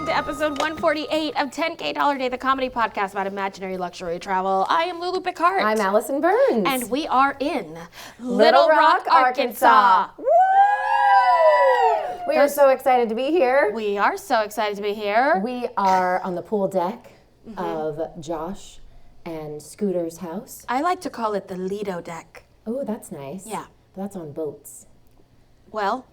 welcome to episode 148 of 10K Dollar Day, the comedy podcast about imaginary luxury travel. I am Lulu Picart. I'm Alison Burns. And we are in Little Rock, Arkansas. Woo! We are so excited to be here. We are so excited to be here. We are on the pool deck of Josh and Scooter's house. I like to call it the Lido deck. Oh, that's nice. Yeah. That's on boats. Well,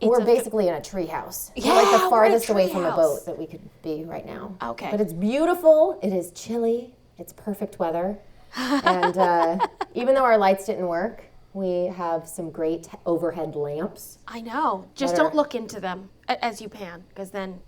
We're basically in a tree house. Yeah, we're like the we're in a farthest away from a treehouse. boat that we could be right now. Okay. But it's beautiful. It is chilly. It's perfect weather. And even though our lights didn't work, we have some great overhead lamps. I know. Just don't look into them as you pan, because then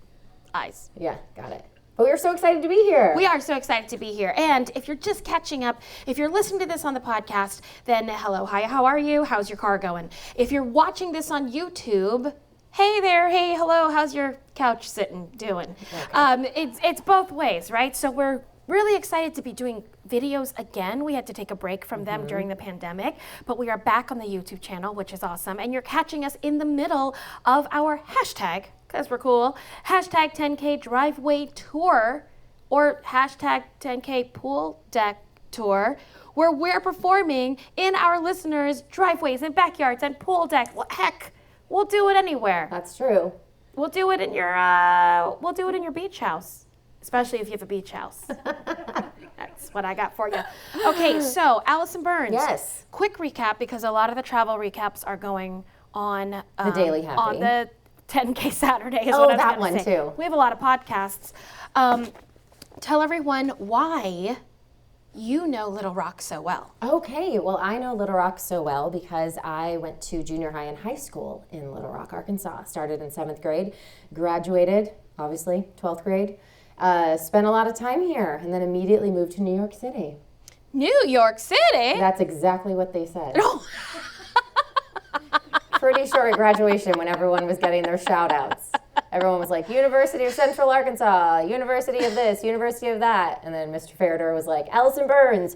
eyes. Yeah, got it. But we are so excited to be here. We are so excited to be here. And if you're just catching up, if you're listening to this on the podcast, then hello, hi, how are you? How's your car going? If you're watching this on YouTube, hey there, hey, hello, how's your couch sitting doing? Okay. It's both ways, right? So we're really excited to be doing videos again. We had to take a break from them during the pandemic, but we are back on the YouTube channel, which is awesome. And you're catching us in the middle of our hashtag, because we're cool, hashtag 10K driveway tour, or hashtag 10K pool deck tour, where we're performing in our listeners' driveways and backyards and pool decks. Well, heck, we'll do it anywhere. That's true. We'll do it in your beach house, especially if you have a beach house. That's what I got for you. Okay, so Alison Burns. Yes. Quick recap, because a lot of the travel recaps are going on The Daily Happy. on the 10K Saturday is Oh, what I was that gonna one say. too. We have a lot of podcasts. Tell everyone why you know Little Rock so well. Okay, well, I know Little Rock so well because I went to junior high and high school in Little Rock, Arkansas. Started in 7th grade, graduated, obviously, 12th grade. Spent a lot of time here, and then immediately moved to New York City. New York City? That's exactly what they said. Pretty sure at graduation when everyone was getting their shout outs. Everyone was like, University of Central Arkansas, University of this, University of that. And then Mr. Farador was like, Alison Burns,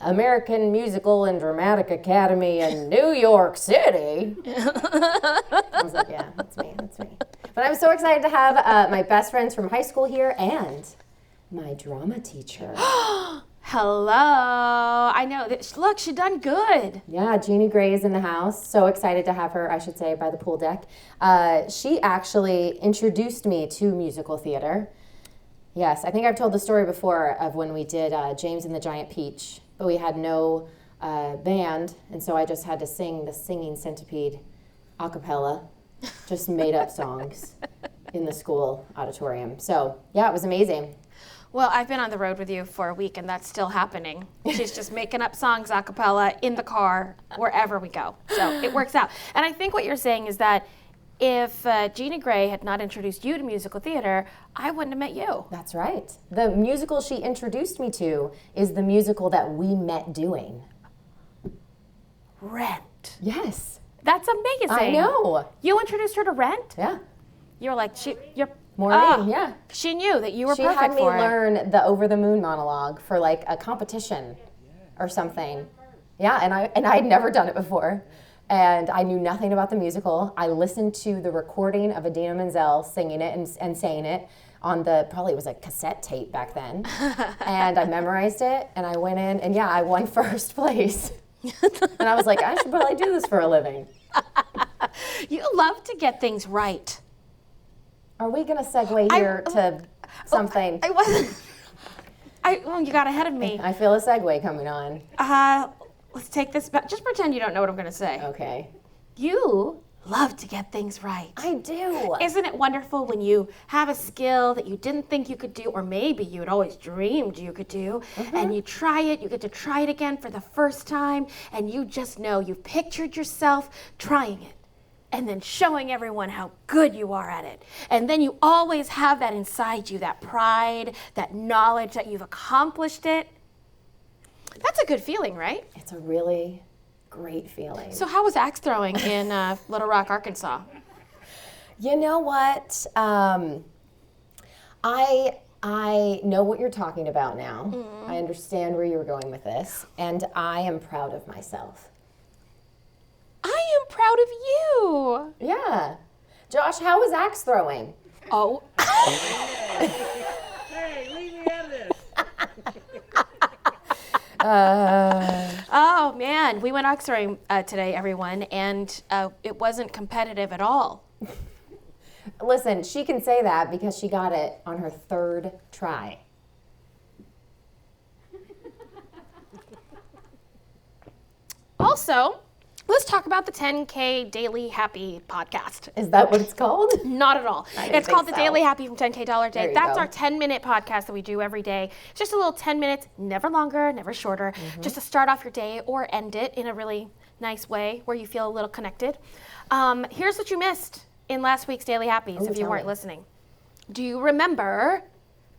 American Musical and Dramatic Academy in New York City. I was like, yeah, that's me. But I'm so excited to have my best friends from high school here and my drama teacher. Hello. I know. Look, she done good. Yeah, Jeannie Gray is in the house. So excited to have her, I should say, by the pool deck. She actually introduced me to musical theater. Yes, I think I've told the story before of when we did James and the Giant Peach, but we had no band, and so I just had to sing the Singing Centipede a cappella, just made up songs in the school auditorium. So, yeah, it was amazing. Well, I've been on the road with you for a week, and that's still happening. She's just making up songs a cappella in the car, wherever we go. So it works out. And I think what you're saying is that if Jeannie Gray had not introduced you to musical theater, I wouldn't have met you. That's right. The musical she introduced me to is the musical that we met doing. Rent. Yes. That's amazing. I know. You introduced her to Rent? Yeah. You were like, you're... Maureen, yeah. She knew that you were She perfect had me for it. learn the Over the Moon monologue for like a competition or something. Yeah, and I'd never done it before. And I knew nothing about the musical. I listened to the recording of Idina Menzel singing it and saying it on probably it was a cassette tape back then. And I memorized it and I went in and yeah, I won first place. And I was like, I should probably do this for a living. You love to get things right. Are we going to segue here to something? I wasn't. You got ahead of me. I feel a segue coming on. Let's take this back. Just pretend you don't know what I'm going to say. Okay. You love to get things right. I do. Isn't it wonderful when you have a skill that you didn't think you could do, or maybe you had always dreamed you could do, and you try it, you get to try it again for the first time, and you just know you've pictured yourself trying it. And then showing everyone how good you are at it. And then you always have that inside you, that pride, that knowledge that you've accomplished it. That's a good feeling, right? It's a really great feeling. So how was axe throwing in Little Rock, Arkansas? You know what? I know what you're talking about now. Mm-hmm. I understand where you were going with this. And I am proud of myself. I am proud of you. Yeah. Josh, how was axe throwing? Oh. Hey, leave me out of this. Oh, man. We went oxoring today, everyone, and it wasn't competitive at all. Listen, she can say that because she got it on her 3rd try. Also, let's talk about the 10K Daily Happy podcast. Is that what it's called? Not at all. I didn't It's called think the so. Daily Happy from 10K Dollar Day. There you That's go. our 10-minute podcast that we do every day. It's just a little 10 minutes, never longer, never shorter, just to start off your day or end it in a really nice way where you feel a little connected. Here's what you missed in last week's Daily Happies if you tell weren't me. listening. Do you remember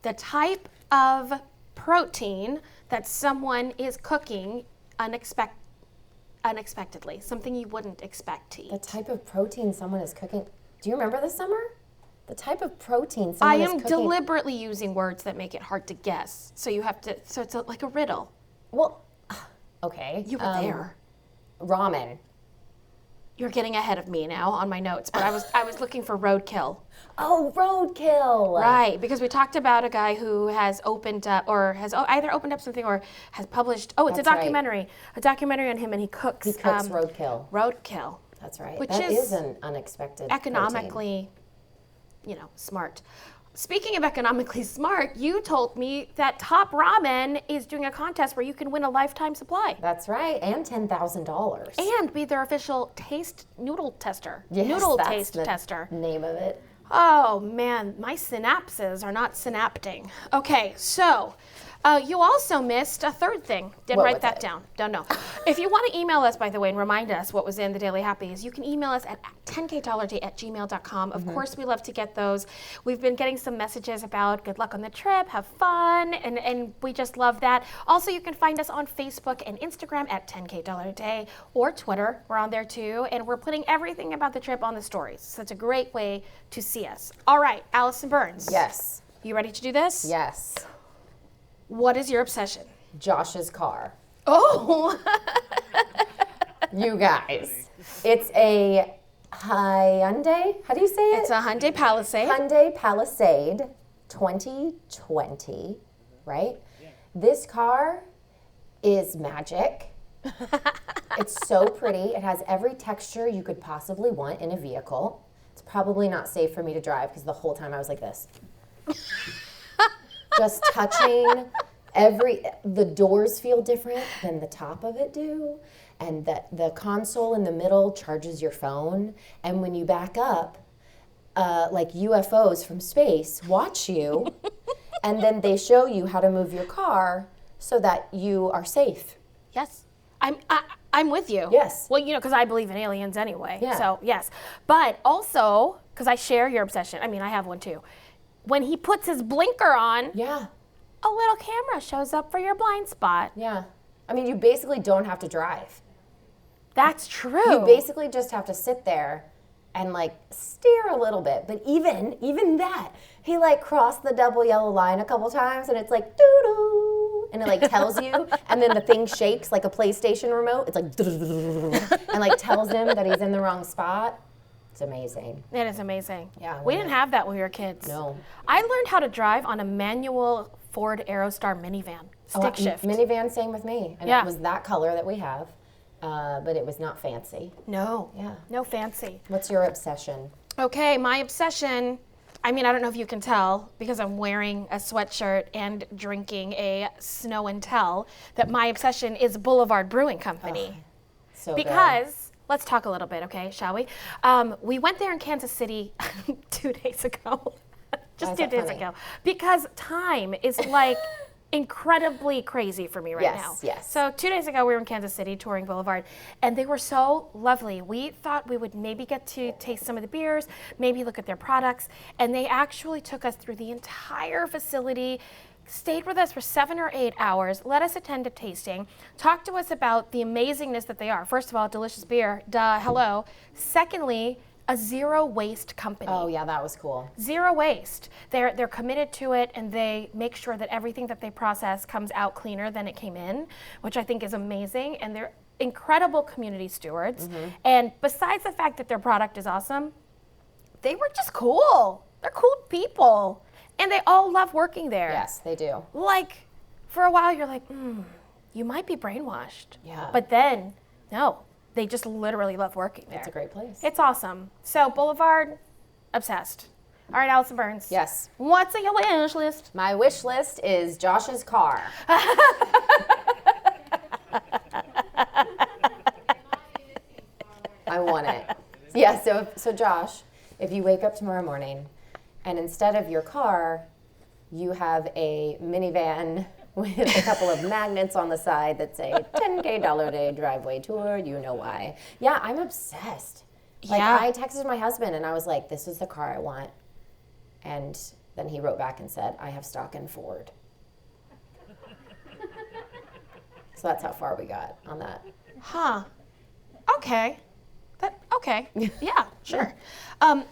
the type of protein that someone is cooking unexpectedly? Something you wouldn't expect to eat. The type of protein someone is cooking. Do you remember this summer? The type of protein I someone is am cooking. deliberately using words that make it hard to guess. So you have to, so it's like a riddle. Well, okay. You were there. Ramen. You're getting ahead of me now on my notes, but I was looking for roadkill. Oh, roadkill. Right, because we talked about a guy who has opened up or has either opened up something or has published. Oh, it's That's a right. documentary. A documentary on him, and he cooks. He cooks roadkill. Roadkill. That's right. Which That is is an unexpected Economically, smart. Speaking of economically smart, you told me that Top Ramen is doing a contest where you can win a lifetime supply. That's right, and $10,000. And be their official taste noodle tester. Yes, noodle that's taste the tester. name of it. Oh man, my synapses are not synapting. Okay, so you also missed a third thing. Didn't What write was that it? down. Don't know. If you want to email us, by the way, and remind us what was in the Daily Happies, you can email us at 10kdollarday@gmail.com. Of course, we love to get those. We've been getting some messages about good luck on the trip, have fun, and we just love that. Also, you can find us on Facebook and Instagram at 10kdollarday or Twitter. We're on there too, and we're putting everything about the trip on the stories. So it's a great way to see us. All right, Alison Burns. Yes. You ready to do this? Yes. What is your obsession? Josh's car. Oh, You guys. It's a Hyundai. How do you say it? it's a Hyundai Palisade. Hyundai Palisade 2020, right? This car is magic. It's so pretty. It has every texture you could possibly want in a vehicle. It's probably not safe for me to drive because the whole time I was like this. Just touching the doors feel different than the top of it do. And the console in the middle charges your phone. And when you back up, like UFOs from space watch you. And then they show you how to move your car so that you are safe. Yes, I'm with you. Yes. Well, because I believe in aliens anyway. Yeah. So yes, but also because I share your obsession. I mean, I have one too. When he puts his blinker on, Yeah, a little camera shows up for your blind spot. yeah. I mean, you basically don't have to drive. That's true. You basically just have to sit there and like steer a little bit. But even that, he like crossed the double yellow line a couple times and it's like doo-doo. And it like tells you, and then the thing shakes like a PlayStation remote. It's like doo-doo-doo-doo-doo, and like tells him that he's in the wrong spot. It's amazing. It is amazing. Yeah, We well, didn't have that when we were kids. No. I learned how to drive on a manual Ford Aerostar minivan, stick shift. Minivan, same with me. And Yeah. it was that color that we have, but it was not fancy. No. Yeah. No fancy. What's your obsession? Okay, my obsession, I mean, I don't know if you can tell because I'm wearing a sweatshirt and drinking a Snow and Tell, that my obsession is Boulevard Brewing Company. So good. Because, let's talk a little bit, okay, shall we? We went there in Kansas City 2 days ago. Just Why is 2 that days funny? ago. Because time is like incredibly crazy for me right Yes, now. yes. So 2 days ago, we were in Kansas City touring Boulevard, and they were so lovely. We thought we would maybe get to taste some of the beers, maybe look at their products, and they actually took us through the entire facility, stayed with us for 7 or 8 hours, let us attend a tasting, talked to us about the amazingness that they are. First of all, delicious beer, duh, hello. Secondly, a zero waste company. Oh yeah, that was cool. Zero waste. They're committed to it, and they make sure that everything that they process comes out cleaner than it came in, which I think is amazing. And they're incredible community stewards. And besides the fact that their product is awesome, they were just cool. they're cool people. And they all love working there. Yes, they do. Like, for a while, you're like, you might be brainwashed. Yeah. But then, no, they just literally love working there. It's a great place. It's awesome. So, Boulevard, obsessed. All right, Alison Burns. Yes. What's on your wish list? My wish list is Josh's car. I want it. Yeah, so Josh, if you wake up tomorrow morning and instead of your car, you have a minivan with a couple of magnets on the side that say $10K a day driveway tour, you know why. Yeah, I'm obsessed. Like, Yeah. I texted my husband and I was like, this is the car I want. And then he wrote back and said, I have stock in Ford. So that's how far we got on that. Huh. Okay. Okay. Yeah, sure.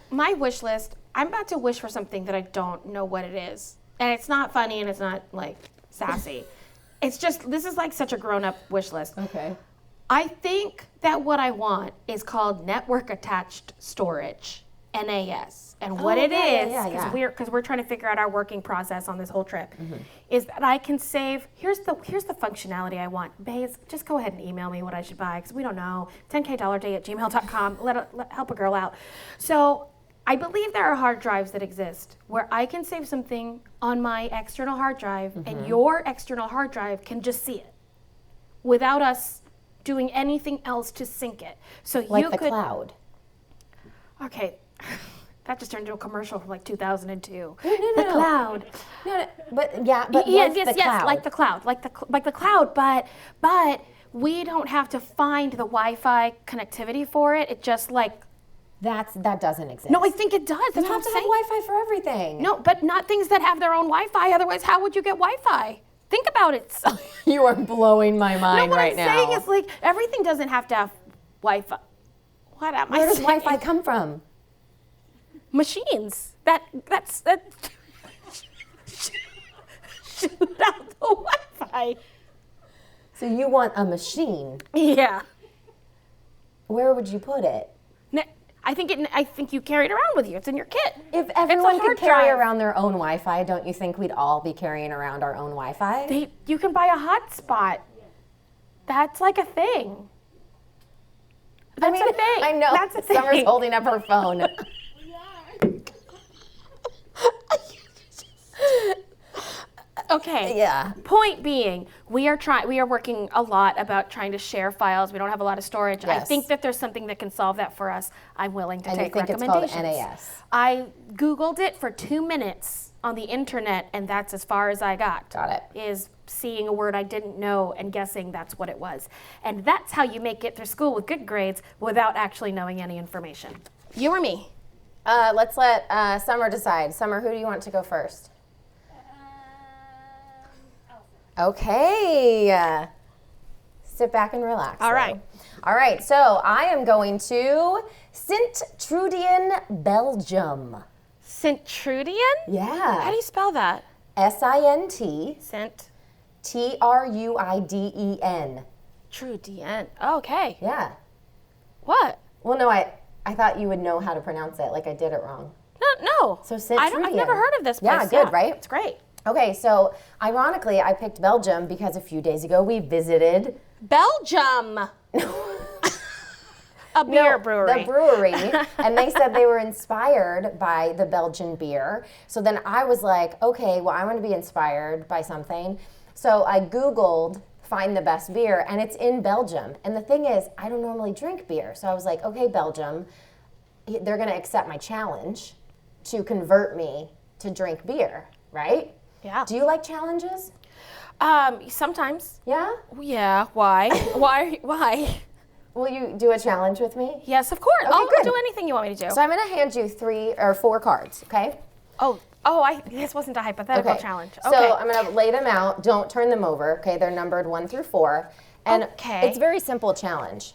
My wish list, I'm about to wish for something that I don't know what it is. And it's not funny and it's not, like, sassy. It's just, this is like such a grown-up wish list. Okay. I think that what I want is called network attached storage, NAS. And what it is, because we're trying to figure out our working process on this whole trip, is that I can save, here's the functionality I want. Bays, just go ahead and email me what I should buy, because we don't know. $10kday@gmail.com, let help a girl out. So I believe there are hard drives that exist where I can save something on my external hard drive, and your external hard drive can just see it without us doing anything else to sync it. So Like you the could. cloud. Okay, that just turned into a commercial from like 2002. No. The cloud. No, but yeah, but Yes, like the cloud. like the cloud, like the cloud. But we don't have to find the Wi-Fi connectivity for it. It just like. That doesn't exist. No, I think it does. That's you what have I'm to saying. have Wi-Fi for everything. No, but not things that have their own Wi-Fi. Otherwise, how would you get Wi-Fi? Think about it. You are blowing my mind what right I'm now. saying is like everything doesn't have to have Wi-Fi. What am I Where does saying? Wi-Fi come from? Machines. That's shoot out the Wi-Fi. So you want a machine. Yeah. Where would you put it? I think you carry it around with you. It's in your kit. If everyone could hard carry drive. around their own Wi-Fi, don't you think we'd all be carrying around our own Wi-Fi? You can buy a hotspot. That's like a thing. That's a thing. I know. That's a thing. Summer's holding up her phone. Okay. Yeah. Point being, we are working a lot about trying to share files. We don't have a lot of storage. I Yes. think that there's something that can solve that for us. I'm willing to And you take think it's called recommendations. NAS? I Googled it for 2 minutes on the internet, and that's as far as I got. Got it. Is seeing a word I didn't know and guessing that's what it was. And that's how you make it through school with good grades without actually knowing any information. You or me? Let's let Summer decide. Summer, who do you want to go first? Okay. Sit back and relax. All right. All right. So I am going to Sint-Truiden, Belgium. Sint-Truiden? Yeah. How do you spell that? Sint Sint. Truiden. Truiden. Okay. Yeah. What? Well, no, I thought you would know how to pronounce it. Like I did it wrong. No. So I've Sint-Truiden. never heard of this place. Yeah, good, right? It's great. Okay, so ironically, I picked Belgium because a few days ago we visited Belgium. A beer brewery. The brewery, and they said they were inspired by the Belgian beer. So then I was like, okay, well, I want to be inspired by something. So I Googled find the best beer, and it's in Belgium. And the thing is, I don't normally drink beer. So I was like, okay, Belgium, they're going to accept my challenge to convert me to drink beer, right? Yeah. Do you like challenges? Sometimes. Yeah? Yeah. Why? Why? Will you do a challenge with me? Yes, of course. Okay, I'll good. do anything you want me to do. So I'm going to hand you 3 or 4 cards, okay? This wasn't a hypothetical Okay. challenge. So Okay. I'm going to lay them out. Don't turn them over, okay? They're numbered 1 through 4. And Okay. it's a very simple challenge.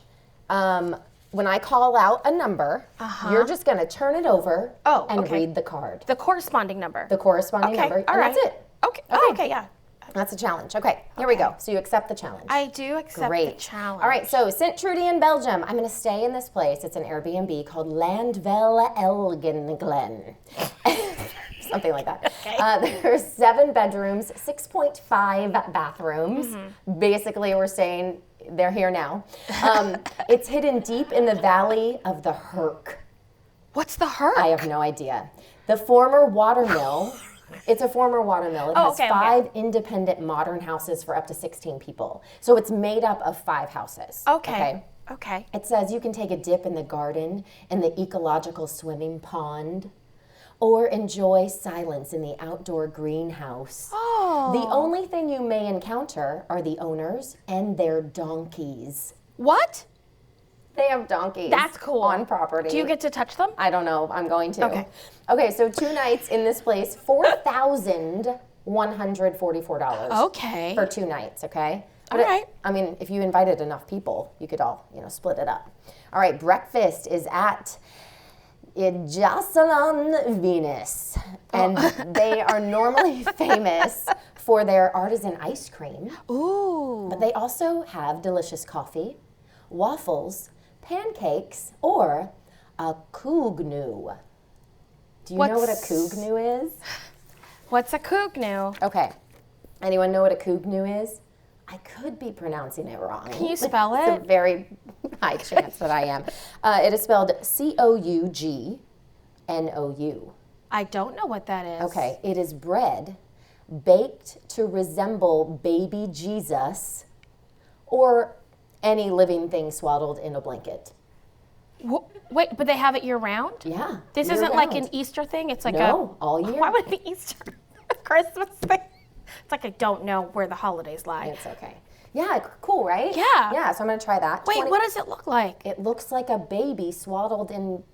When I call out a number, you're just going to turn it over and okay. read the card. The corresponding number. The corresponding number. All and right. that's it. Okay. Okay. Okay, yeah. That's a challenge. Okay, here we go. So you accept the challenge. I do accept the challenge. All right, so Sint-Truiden, Belgium. I'm going to stay in this place. It's an Airbnb called Landvel Elgenglen. Something like that. Okay. There's 7 bedrooms, 6.5 bathrooms. Basically, we're saying they're here now. It's hidden deep in the valley of the Herk. What's the Herk? I have no idea. The former watermill. It's a former watermill. It has 5 independent modern houses for up to 16 people. So it's made up of 5 houses. Okay. It says you can take a dip in the garden, in the ecological swimming pond, or enjoy silence in the outdoor greenhouse. Oh. The only thing you may encounter are the owners and their donkeys. What? They have donkeys. That's cool. On property. Do you get to touch them? I don't know. I'm going to. Okay. Okay, so 2 nights in this place, $4,144. Okay. For 2 nights, okay? All right. I mean, if you invited enough people, you could all, split it up. All right, breakfast is at Jocelyn Venus, and they are normally famous for their artisan ice cream. Ooh. But they also have delicious coffee, waffles, pancakes, or a koognu. Do you know what a koognu is? What's a koognu? Okay. Anyone know what a koognu is? I could be pronouncing it wrong. Can you spell It's it? a very high chance that I am. It is spelled Cougnou. I don't know what that is. Okay. It is bread baked to resemble baby Jesus or any living thing swaddled in a blanket. Wait, but they have it year round? Yeah. This year isn't like round. an Easter thing? It's like No, all year. Why would it be Easter? Christmas thing? It's like I don't know where the holidays lie. It's okay. Yeah, cool, right? Yeah. Yeah, so I'm going to try that. Wait, what does it look like? It looks like a baby swaddled in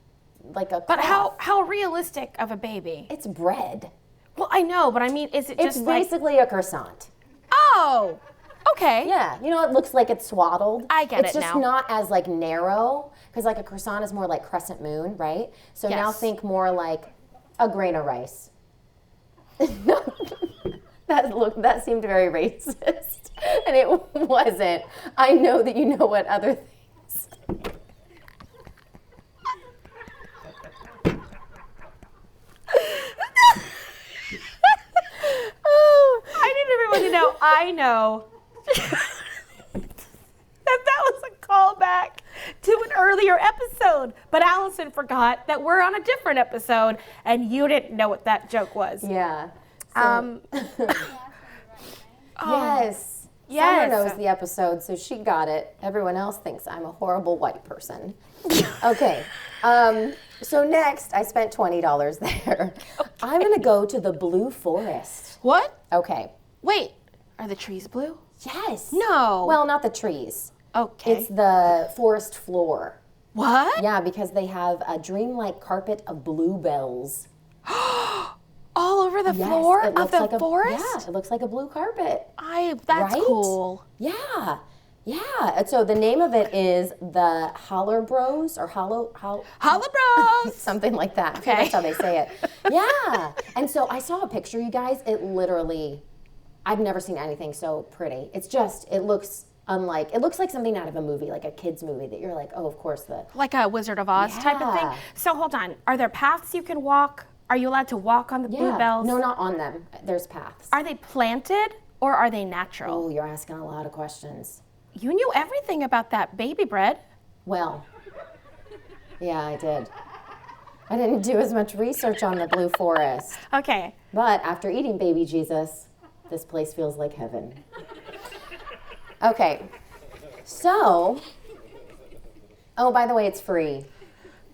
like a But cloth. how realistic of a baby? It's bread. Well, I know, but I mean, is it It's just like... basically a croissant. Oh, okay. Yeah, it looks like it's swaddled. I get it's it just now. not as like narrow, because like a croissant is more like crescent moon, right? So now Yes. think more like a grain of rice. That seemed very racist, and it wasn't. I know that you know what other things. Oh, I need everyone to know. I know that was a callback to an earlier episode, but Alison forgot that we're on a different episode, and you didn't know what that joke was. Yeah. So, yes. Yes. Summer knows the episode, so she got it. Everyone else thinks I'm a horrible white person. Okay. So next, I spent $20 there. I'm going to go to the Blue Forest. What? Okay. Wait, are the trees blue? Yes. No. Well, not the trees. Okay. It's the forest floor. What? Yeah, because they have a dreamlike carpet of bluebells. All over the Yes, floor it of looks the like forest? Yeah, it looks like a blue carpet. That's Right? cool. Yeah. Yeah. And so the name of it is the Holler Bros or Holla Bros! something like that. Okay. That's how they say it. Yeah. And so I saw a picture, you guys. It literally, I've never seen anything so pretty. It looks like something out of a movie, like a kid's movie that you're like, oh, of course Like a Wizard of Oz type of thing. Yeah. So hold on. Are there paths you can walk? Are you allowed to walk on the bluebells? No, not on them. There's paths. Are they planted or are they natural? Oh, you're asking a lot of questions. You knew everything about that baby bread. Well, yeah, I did. I didn't do as much research on the Blue Forest. Okay. But after eating baby Jesus, this place feels like heaven. Okay, so, oh, by the way, it's free.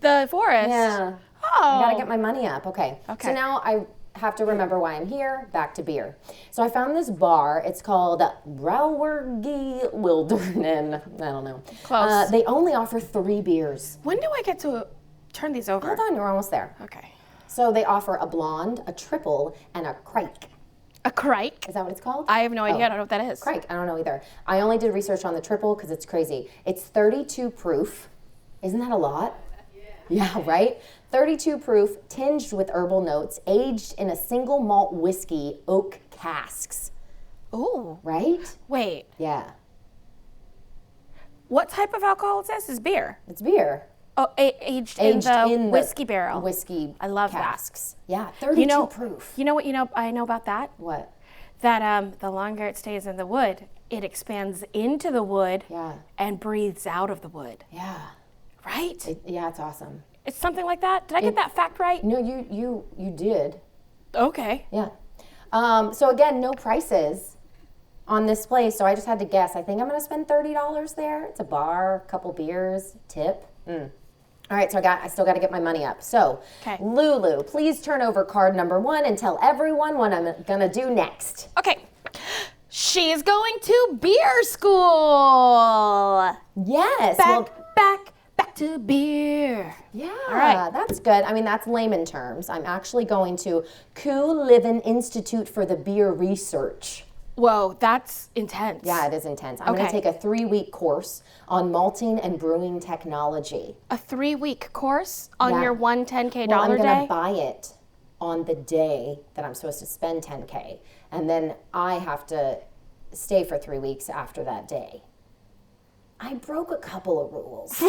The forest? Yeah. Oh. I gotta get my money up. Okay. Okay. So now I have to remember why I'm here. Back to beer. So I found this bar. It's called Brouwerij Wildernen. I don't know. Close. They only offer 3 beers. When do I get to turn these over? Hold on, you're almost there. Okay. So they offer a blonde, a triple, and a crike. A crike? Is that what it's called? I have no idea. Oh. I don't know what that is. Crike. I don't know either. I only did research on the triple because it's crazy. It's 32 proof. Isn't that a lot? Yeah, right? 32 proof, tinged with herbal notes, aged in a single malt whiskey oak casks. Ooh. Right? Wait. Yeah. What type of alcohol is this? Is beer? It's beer. Oh, aged in the whiskey barrel. Whiskey I love casks. Yeah, 32 proof. You know what I know about that? What? That the longer it stays in the wood, it expands into the wood and breathes out of the wood. Yeah. Right? It's awesome. It's something like that? Did I get that fact right? No, you did. Okay. Yeah. So again, no prices on this place, so I just had to guess. I think I'm going to spend $30 there. It's a bar, a couple beers, tip. All right, so I still got to get my money up. So, Lulu, please turn over card number 1 and tell everyone what I'm going to do next. Okay. She's going to beer school. Yes. Back to beer. Yeah, all right. That's good. I mean, that's layman terms. I'm actually going to Livin Institute for the Beer Research. Whoa, that's intense. Yeah, it is intense. I'm going to take a 3-week course on malting and brewing technology. A 3-week course on your $10K I'm day? going to buy it on the day that I'm supposed to spend $10K. And then I have to stay for 3 weeks after that day. I broke a couple of rules.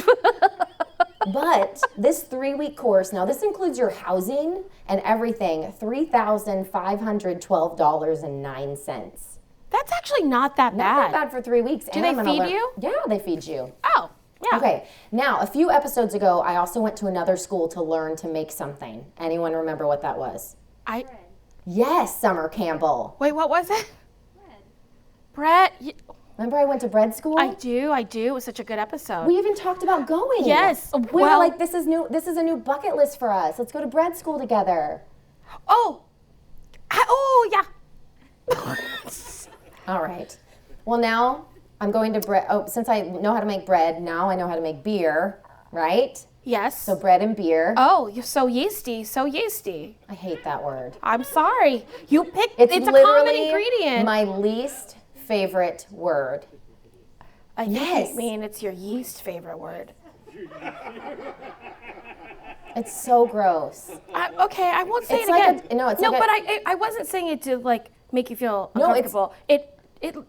But this 3-week course, now this includes your housing and everything, $3,512.09. That's actually not that bad. Not that bad for 3 weeks. Do they feed you? Yeah, they feed you. Oh, yeah. Okay, now a few episodes ago, I also went to another school to learn to make something. Anyone remember what that was? Yes, Summer Campbell. Wait, what was it? Bread. Remember I went to bread school? I do. It was such a good episode. We even talked about going. Yes. We were like, this is a new bucket list for us. Let's go to bread school together. Oh, yeah. All right. Well, now I'm going to bread. Oh, since I know how to make bread, now I know how to make beer, right? Yes. So bread and beer. Oh, you're so yeasty, so yeasty. I hate that word. I'm sorry. You picked, it's a common literally ingredient. My least favorite word. I mean, it's your yeast favorite word. It's so gross. Okay, I won't say It's it again. but I wasn't saying it to like make you feel uncomfortable. It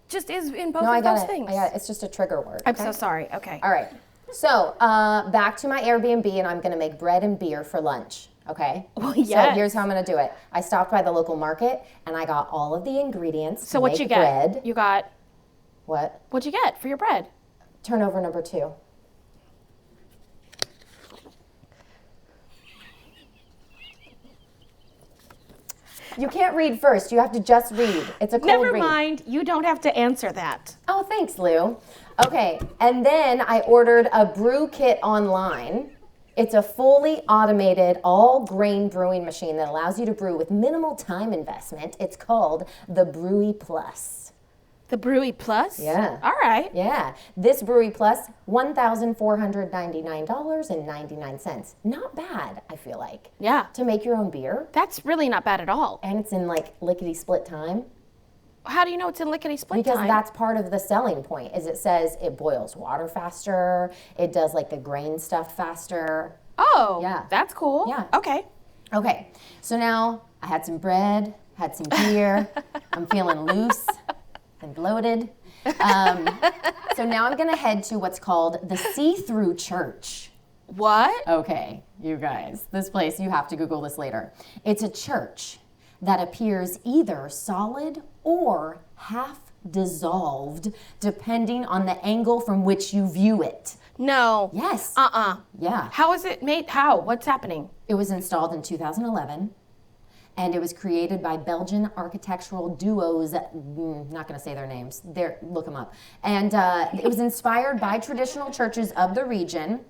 just is in both of those things. It's just a trigger word. I'm so sorry. Okay. All right. So back to my Airbnb, and I'm going to make bread and beer for lunch. Okay. Well, yes. So here's how I'm going to do it. I stopped by the local market, and I got all of the ingredients. So what you get? Bread. You got. What? What'd you get for your bread? Turnover number 2. You can't read first. You have to just read. It's a cold read. Never mind. You don't have to answer that. Oh, thanks, Lou. Okay, and then I ordered a brew kit online. It's a fully automated all-grain brewing machine that allows you to brew with minimal time investment. It's called the Brewy Plus. The Brewy Plus? Yeah. All right. Yeah. This Brewy Plus, $1,499.99. Not bad, I feel like. Yeah. To make your own beer. That's really not bad at all. And it's in like lickety-split time. How do you know it's in lickety-split time? Because that's part of the selling point, is it says it boils water faster, it does like the grain stuff faster. Oh, yeah. That's cool. Yeah. Okay. Okay, so now I had some bread, had some beer, I'm feeling loose and bloated. So now I'm gonna head to what's called the See-Through Church. What? Okay, you guys, this place, you have to Google this later. It's a church that appears either solid or half dissolved, depending on the angle from which you view it. No. Yes. Yeah. How is it made? How? What's happening? It was installed in 2011, and it was created by Belgian architectural duos. Not going to say their names. Look them up. And it was inspired by traditional churches of the region,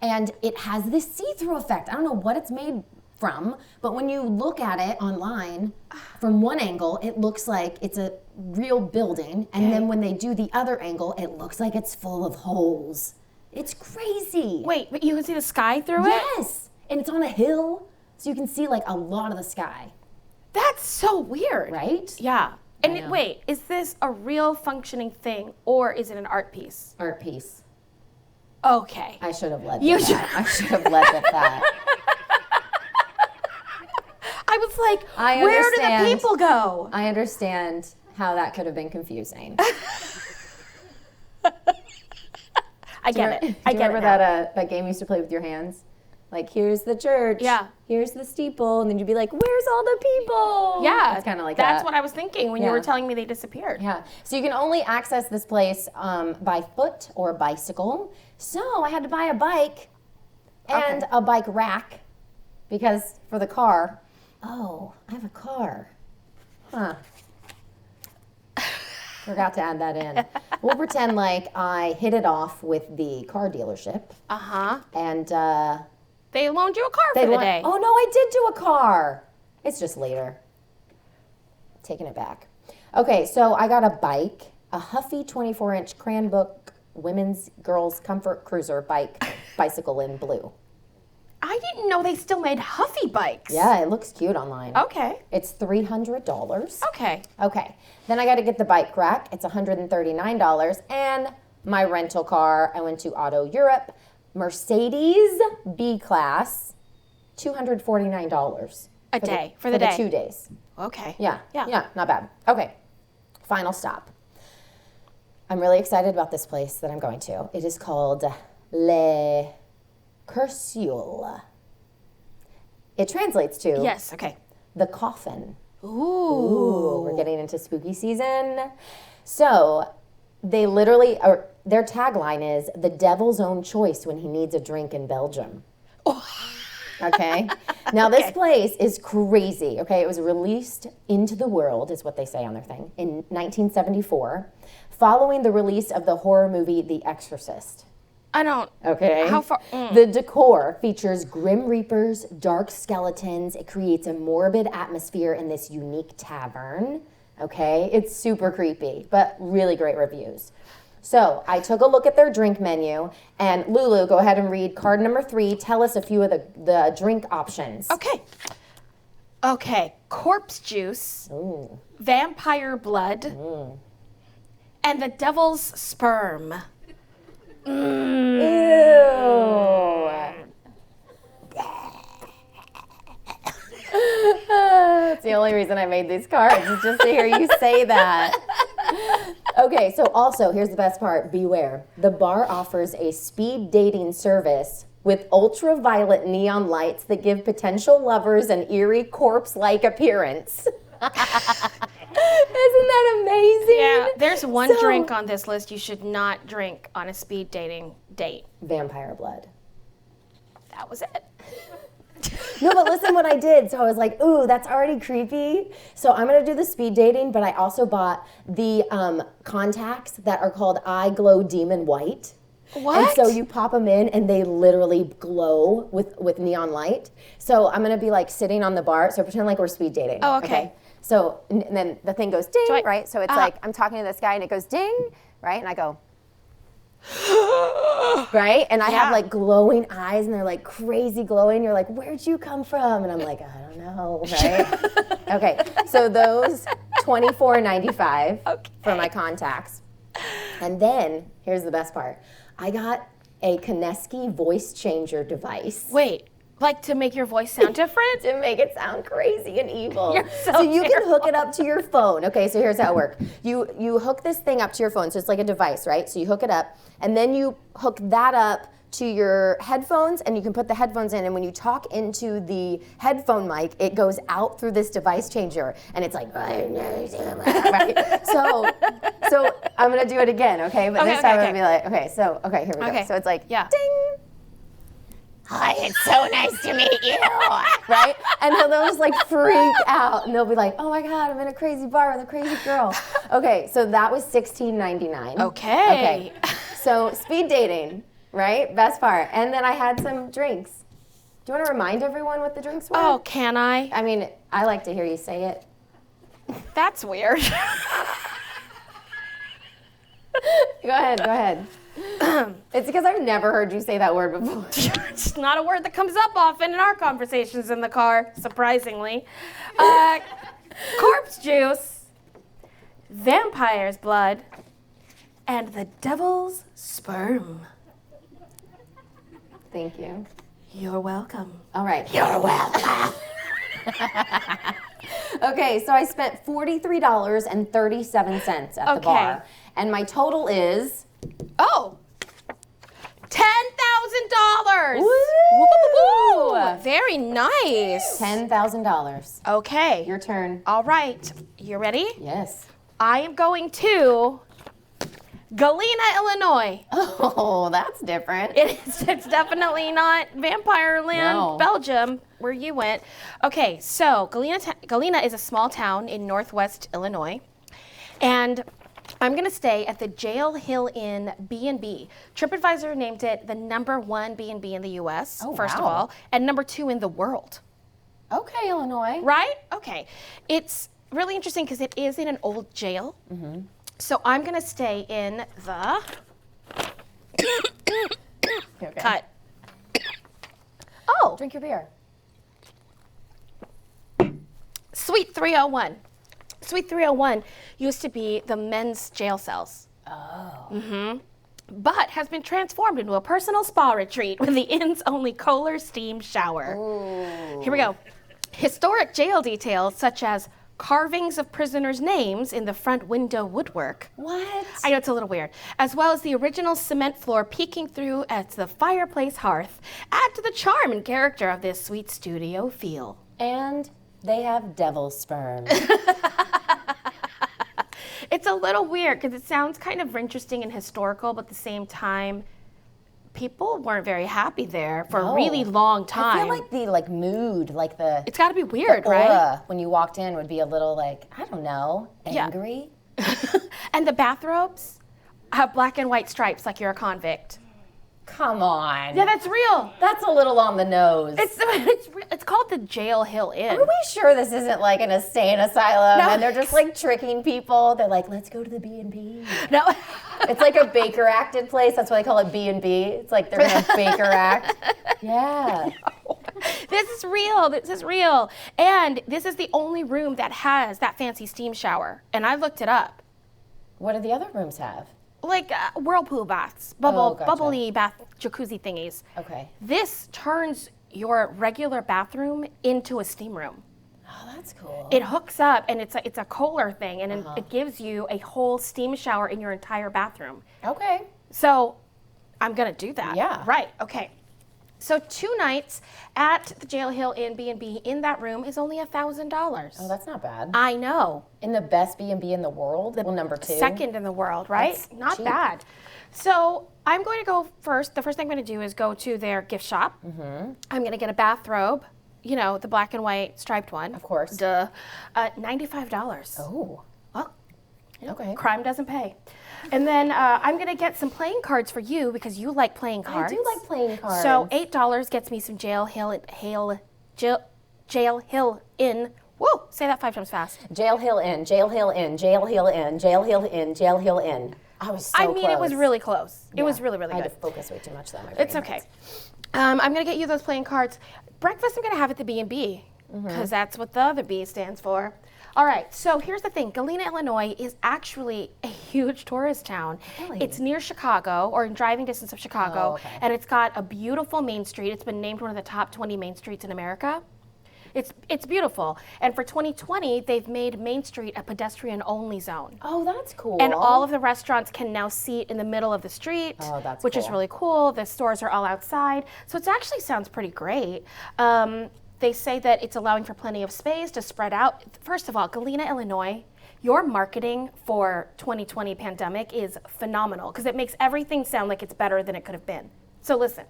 and it has this see-through effect. I don't know what it's made from, but when you look at it online, from one angle, it looks like it's a real building, and then when they do the other angle, it looks like it's full of holes. It's crazy. Wait, but you can see the sky through it? Yes, and it's on a hill, so you can see like a lot of the sky. That's so weird. Right? Yeah. And wait, is this a real functioning thing, or is it an art piece? Art piece. Okay. I should have led with that. I should have led with that. I was like, where do the people go? I understand. how that could have been confusing. I get it. Do you remember that game you used to play with your hands? Like, here's the church. Yeah. Here's the steeple. And then you'd be like, where's all the people? Yeah. It's kind of like that. That's what I was thinking when you were telling me they disappeared. Yeah. So you can only access this place by foot or bicycle. So I had to buy a bike and a bike rack because for the car, I have a car. Huh. Forgot to add that in. We'll pretend like I hit it off with the car dealership. Uh-huh. And they loaned you a car for the day. Oh, no, I did do a car. It's just later. Taking it back. Okay, so I got a bike, a Huffy 24-inch Cranbook women's girls comfort cruiser bicycle in blue. I didn't know they still made Huffy bikes. Yeah, it looks cute online. Okay. It's $300. Okay. Okay. Then I got to get the bike rack. It's $139. And my rental car, I went to Auto Europe, Mercedes B-Class, $249. A day, for the day. 2 days. Okay. Yeah, not bad. Okay, final stop. I'm really excited about this place that I'm going to. It is called Curcula. It translates to Yes, okay. the coffin. Ooh. We're getting into spooky season. So they literally, or their tagline is, the devil's own choice when he needs a drink in Belgium. Okay. Now this place is crazy. Okay. It was released into the world, is what they say on their thing, in 1974, following the release of the horror movie The Exorcist. I don't. Okay. How far? The decor features grim reapers, dark skeletons. It creates a morbid atmosphere in this unique tavern. Okay. It's super creepy, but really great reviews. So I took a look at their drink menu, and Lulu, go ahead and read card number 3. Tell us a few of the drink options. Okay. Corpse juice, vampire blood, and the devil's sperm. Ew. That's the only reason I made these cards, is just to hear you say that. Okay, so also, here's the best part. Beware. The bar offers a speed dating service with ultraviolet neon lights that give potential lovers an eerie corpse-like appearance. Isn't that amazing? Yeah, there's one drink on this list you should not drink on a speed dating date. Vampire blood. That was it. No, but listen what I did. So I was like, ooh, that's already creepy. So I'm going to do the speed dating, but I also bought the contacts that are called Eye Glow Demon White. What? And so you pop them in and they literally glow with neon light. So I'm going to be like sitting on the bar. So pretend like we're speed dating. Oh, okay. So and then the thing goes ding, right? So it's like I'm talking to this guy and it goes ding, right? And I go, right? And I have like glowing eyes and they're like crazy glowing. You're like, where'd you come from? And I'm like, I don't know, right? Okay, so those $24.95 for my contacts. And then, here's the best part. I got a Kineski voice changer device. Wait, like to make your voice sound different? To make it sound crazy and evil. You're so you can hook it up to your phone. Okay, so here's how it works. You hook this thing up to your phone, so it's like a device, right? So you hook it up, and then you hook that up to your headphones, and you can put the headphones in, and when you talk into the headphone mic, it goes out through this device changer, and it's like, right? So I'm gonna do it again, okay? But this time I'm gonna be like, here we go. So it's like, ding. Hi, it's so nice to meet you, right? And they'll just like freak out, and they'll be like, "Oh my God, I'm in a crazy bar with a crazy girl." Okay, so that was $16.99. Okay. So speed dating, right? Best part. And then I had some drinks. Do you want to remind everyone what the drinks were? Oh, can I? I mean, I like to hear you say it. That's weird. Go ahead. It's because I've never heard you say that word before. It's not a word that comes up often in our conversations in the car, surprisingly. Corpse juice, vampire's blood, and the devil's sperm. Thank you. You're welcome. All right. You're welcome. Okay, so I spent $43.37 at the bar. And my total is... Oh! $10,000! Woo! Very nice. $10,000. Okay. Your turn. All right. You ready? Yes. I am going to Galena, Illinois. Oh, that's different. It's definitely not Vampire Land, Belgium, where you went. Okay, so Galena is a small town in northwest Illinois. And I'm going to stay at the Jail Hill Inn B&B. TripAdvisor named it the #1 B&B in the U.S., first of all, and #2 in the world. Okay, Illinois. Right? Okay. It's really interesting because it is in an old jail. Mm-hmm. So I'm going to stay in the... Okay. Cut. Oh! Drink your beer. Suite 301. Suite 301 used to be the men's jail cells. Oh. Mm-hmm. But has been transformed into a personal spa retreat with the inn's only Kohler steam shower. Ooh. Here we go. Historic jail details such as carvings of prisoners' names in the front window woodwork. What? I know it's a little weird. As well as the original cement floor peeking through at the fireplace hearth add to the charm and character of this sweet studio feel. And they have devil sperm. It's a little weird because it sounds kind of interesting and historical, but at the same time, people weren't very happy there for a really long time. I feel like the mood, it's got to be weird, the aura right? when you walked in would be a little I don't know, angry. Yeah. And the bathrobes have black and white stripes like you're a convict. Come on. Yeah, that's real. That's a little on the nose. It's called the Jail Hill Inn. Are we sure this isn't like an insane asylum No. and they're just tricking people? They're like, let's go to the B&B. No. It's like a Baker acted place. That's why they call it B&B. It's like they're going to Baker act. Yeah. No. This is real. This is real. And this is the only room that has that fancy steam shower. And I looked it up. What do the other rooms have? Like whirlpool baths, Gotcha. bubbly bath jacuzzi thingies. Okay. This turns your regular bathroom into a steam room. Oh, that's cool. It hooks up, and it's a Kohler thing, and it gives you a whole steam shower in your entire bathroom. Okay. So I'm gonna do that. Yeah. Right. Okay. So 2 nights at the Jail Hill Inn B&B in that room is only $1,000. Oh, that's not bad. I know. In the best B&B in the world? Well, #2. Second in the world, right? That's Not cheap. bad. So I'm going to go first. The first thing I'm going to do is go to their gift shop. Mm-hmm. I'm going to get a bathrobe, the black and white striped one. Of course. Duh. $95. Oh. Well, Okay. crime doesn't pay. And then I'm going to get some playing cards for you because you like playing cards. I do like playing cards. So $8 gets me some Jail Hill Inn. Whoa, say that 5 times fast. Jail Hill Inn, Jail Hill Inn, Jail Hill Inn, Jail Hill Inn, Jail Hill Inn. I was so close. It was really close. It was really, really I good. had to focus way too much though. It's okay. I'm going to get you those playing cards. Breakfast I'm going to have at the B&B because that's what the other B stands for. All right, so here's the thing. Galena, Illinois is actually a huge tourist town. Really? It's near Chicago, or in driving distance of Chicago, and it's got a beautiful main street. It's been named one of the top 20 main streets in America. It's beautiful. And for 2020, they've made Main Street a pedestrian-only zone. Oh, that's cool. And all of the restaurants can now seat in the middle of the street, which is really cool. The stores are all outside. So it actually sounds pretty great. They say that it's allowing for plenty of space to spread out. First of all, Galena, Illinois, your marketing for 2020 pandemic is phenomenal because it makes everything sound like it's better than it could have been. So listen.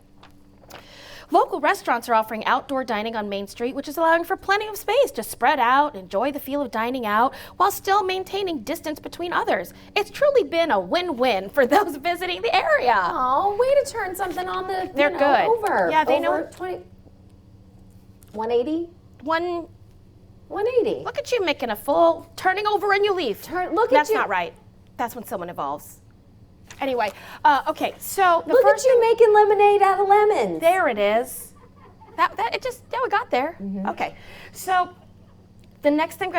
Local restaurants are offering outdoor dining on Main Street, which is allowing for plenty of space to spread out, enjoy the feel of dining out, while still maintaining distance between others. It's truly been a win-win for those visiting the area. Oh, way to turn something on the They're good. over. Yeah, they over know. 20, 180? 180. Look at you making a full turning over a new leaf. That's not right. That's when someone evolves. Anyway, okay, so Look at you making lemonade out of lemons. There it is. We got there. Okay, so the next thing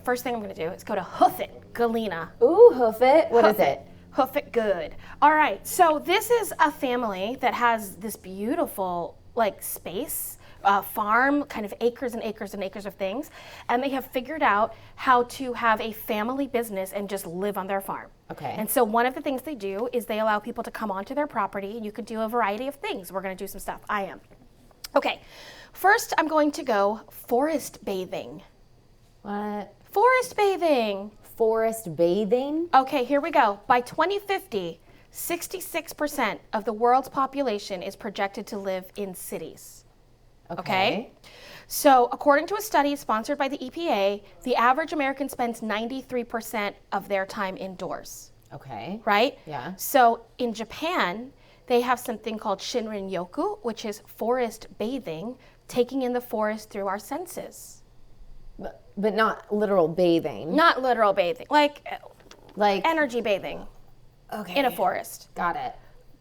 first thing I'm gonna do is go to Hoof It, Galena. Ooh, Hoof It. What is it? Hoof It Good. All right, so this is a family that has this beautiful space farm, kind of acres and acres and acres of things, and they have figured out how to have a family business and just live on their farm. Okay. And so one of the things they do is they allow people to come onto their property, and you can do a variety of things. We're going to do some stuff. I am. Okay. First, I'm going to go forest bathing. What? Forest bathing. Forest bathing? Okay, here we go. By 2050, 66% of the world's population is projected to live in cities. Okay? So, according to a study sponsored by the EPA, the average American spends 93% of their time indoors. Okay. Right? Yeah. So, in Japan, they have something called Shinrin-yoku, which is forest bathing, taking in the forest through our senses. But not literal bathing. Not literal bathing, like energy bathing Okay. in a forest. Got it.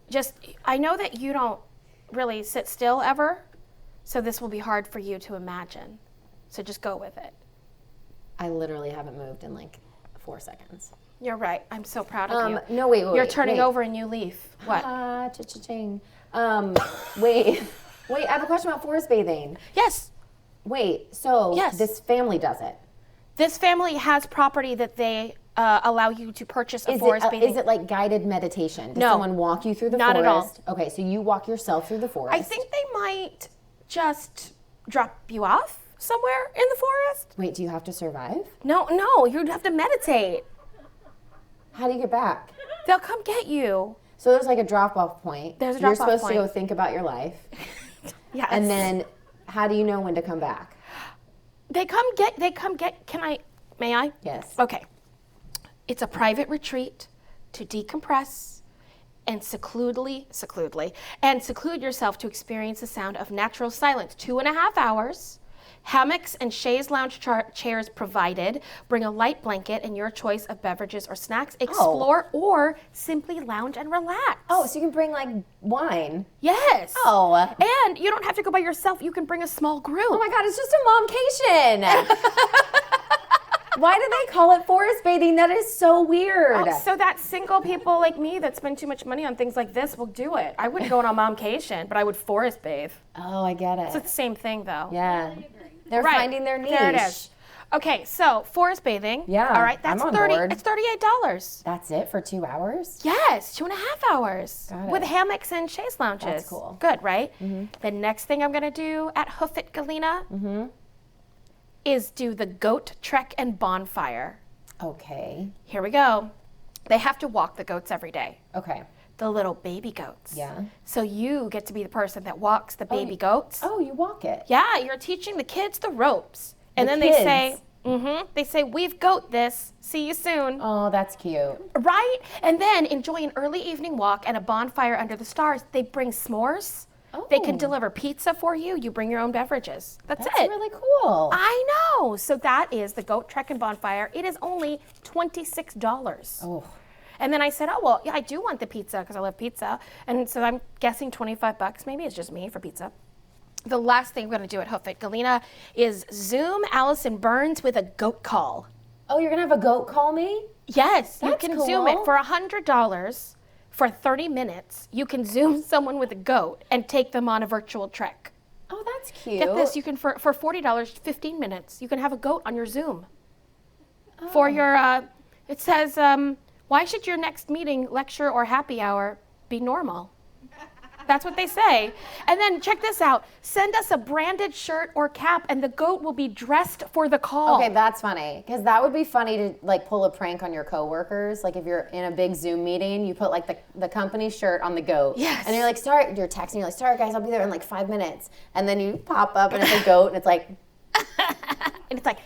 Just, I know that you don't really sit still ever, so this will be hard for you to imagine. So just go with it. I literally haven't moved in like 4 seconds. You're right. I'm so proud of you. No, wait. You're turning over a new leaf. What? Cha-cha-ching. Wait, I have a question about forest bathing. Yes. Wait, so Yes. this family does it? This family has property that they allow you to purchase a forest bathing. Is it like guided meditation? Does No. someone walk you through the Not forest? at all. Okay, so you walk yourself through the forest. I think they might just drop you off somewhere in the forest. Wait, do you have to survive? No, you'd have to meditate. How do you get back? They'll come get you. So there's like a drop-off point. There's a You're drop-off supposed to go point. think about your life. Yes. And then how do you know when to come back? they come get, may I? Yes. Okay. It's a private retreat to decompress and seclude yourself to experience the sound of natural silence. 2.5 hours. Hammocks and chaise lounge chairs provided. Bring a light blanket and your choice of beverages or snacks. Explore or simply lounge and relax. Oh, so you can bring like wine. Yes. Oh. And you don't have to go by yourself. You can bring a small group. Oh my God, it's just a momcation. Why do they call it forest bathing? That is so weird. Oh, so that single people like me that spend too much money on things like this will do it. I wouldn't go on a momcation, but I would forest bathe. Oh, I get it. It's the same thing though. Yeah. They're Right. finding their niche. There it is. Okay, so forest bathing. Yeah, All right, that's I'm on 30. board. It's $38. That's it for 2 hours? Yes, 2.5 hours. Got it. With hammocks and chaise lounges. That's cool. Good, right? Mm-hmm. The next thing I'm gonna do at Hoof It Galena is do the goat trek and bonfire. Okay. Here we go. They have to walk the goats every day. Okay. The little baby goats. Yeah. So you get to be the person that walks the baby goats. Oh, you walk it. Yeah, you're teaching the kids the ropes. And The then kids. they say, we've goat this. See you soon. Oh, that's cute. Right? And then enjoy an early evening walk and a bonfire under the stars. They bring s'mores. They can Oh. deliver pizza for you. You bring your own beverages. That's That's it. really cool. I know. So that is the goat trek and bonfire. It is only $26. Oh. And then I said, oh, well, yeah, I do want the pizza because I love pizza. And so I'm guessing $25. Maybe it's just me for pizza. The last thing we're going to do at Hoof It Galena is Zoom Alison Burns with a goat call. Oh, you're going to have a goat call me? Yes, you That's can cool. Zoom it for $100 for 30 minutes. You can Zoom someone with a goat and take them on a virtual trek. Oh, that's cute. Get this, you can for $40, 15 minutes, you can have a goat on your Zoom. For your, it says, why should your next meeting, lecture, or happy hour be normal? That's what they say. And then check this out. Send us a branded shirt or cap and the goat will be dressed for the call. Okay, that's funny. Because that would be funny to like pull a prank on your coworkers. Like if you're in a big Zoom meeting, you put like the company shirt on the goat. Yes. And you're like, sorry, you're texting, you're like, sorry guys, I'll be there in like 5 minutes. And then you pop up and it's a goat and it's like, And it's like,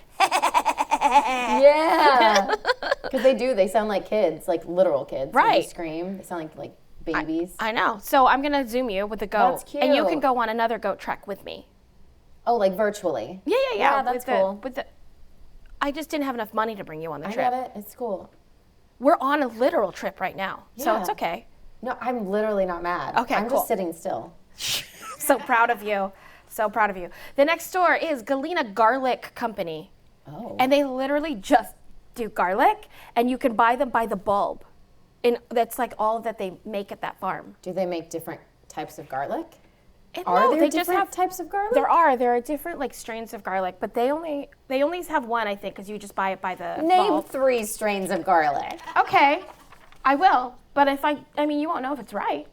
yeah. Because they sound like kids, like literal kids. When Right. they scream, they sound like babies. I know. So I'm going to Zoom you with the goat. That's And you cute. can go on another goat trek with me. Oh, like virtually. Yeah. Yeah, that's cool. I just didn't have enough money to bring you on the I trip. get it. It's cool. We're on a literal trip right now. So Yeah. it's okay. No, I'm literally not mad. Okay, I'm cool. just sitting still. So proud of you. So proud of you. The next store is Galena Garlic Company. Oh. And they literally just do garlic and you can buy them by the bulb. And that's like all that they make at that farm. Do they make different types of garlic? Are there they different just have types of garlic? There are different like strains of garlic, but they only have one, I think, because you just buy it by the Name bulb. 3 strains of garlic. Okay, I will. But if I mean, you won't know if it's right.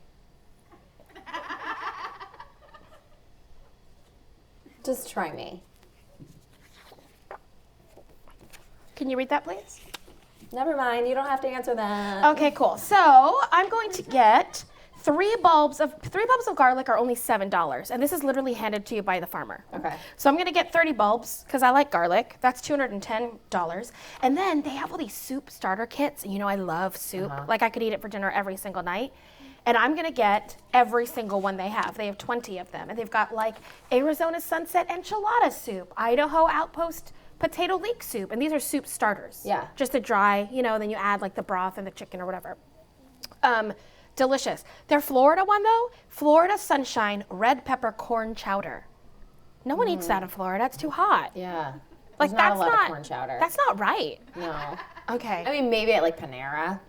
Just try me. Can you read that, please? Never mind. You don't have to answer that. Okay, cool. So I'm going to get 3 bulbs of garlic are only $7, and this is literally handed to you by the farmer. Okay. So I'm gonna get 30 bulbs because I like garlic. That's $210, and then they have all these soup starter kits. And you know I love soup. Like I could eat it for dinner every single night. And I'm gonna get every single one they have. They have 20 of them, and they've got like Arizona Sunset enchilada soup, Idaho Outpost potato leek soup, and these are soup starters. Yeah. Just a dry, then you add like the broth and the chicken or whatever. Delicious. Their Florida one though, Florida Sunshine Red Pepper Corn Chowder. No one eats that in Florida. It's too hot. Yeah. Like There's not that's a lot not of corn chowder. That's not right. No. Okay. I mean, maybe at like Panera.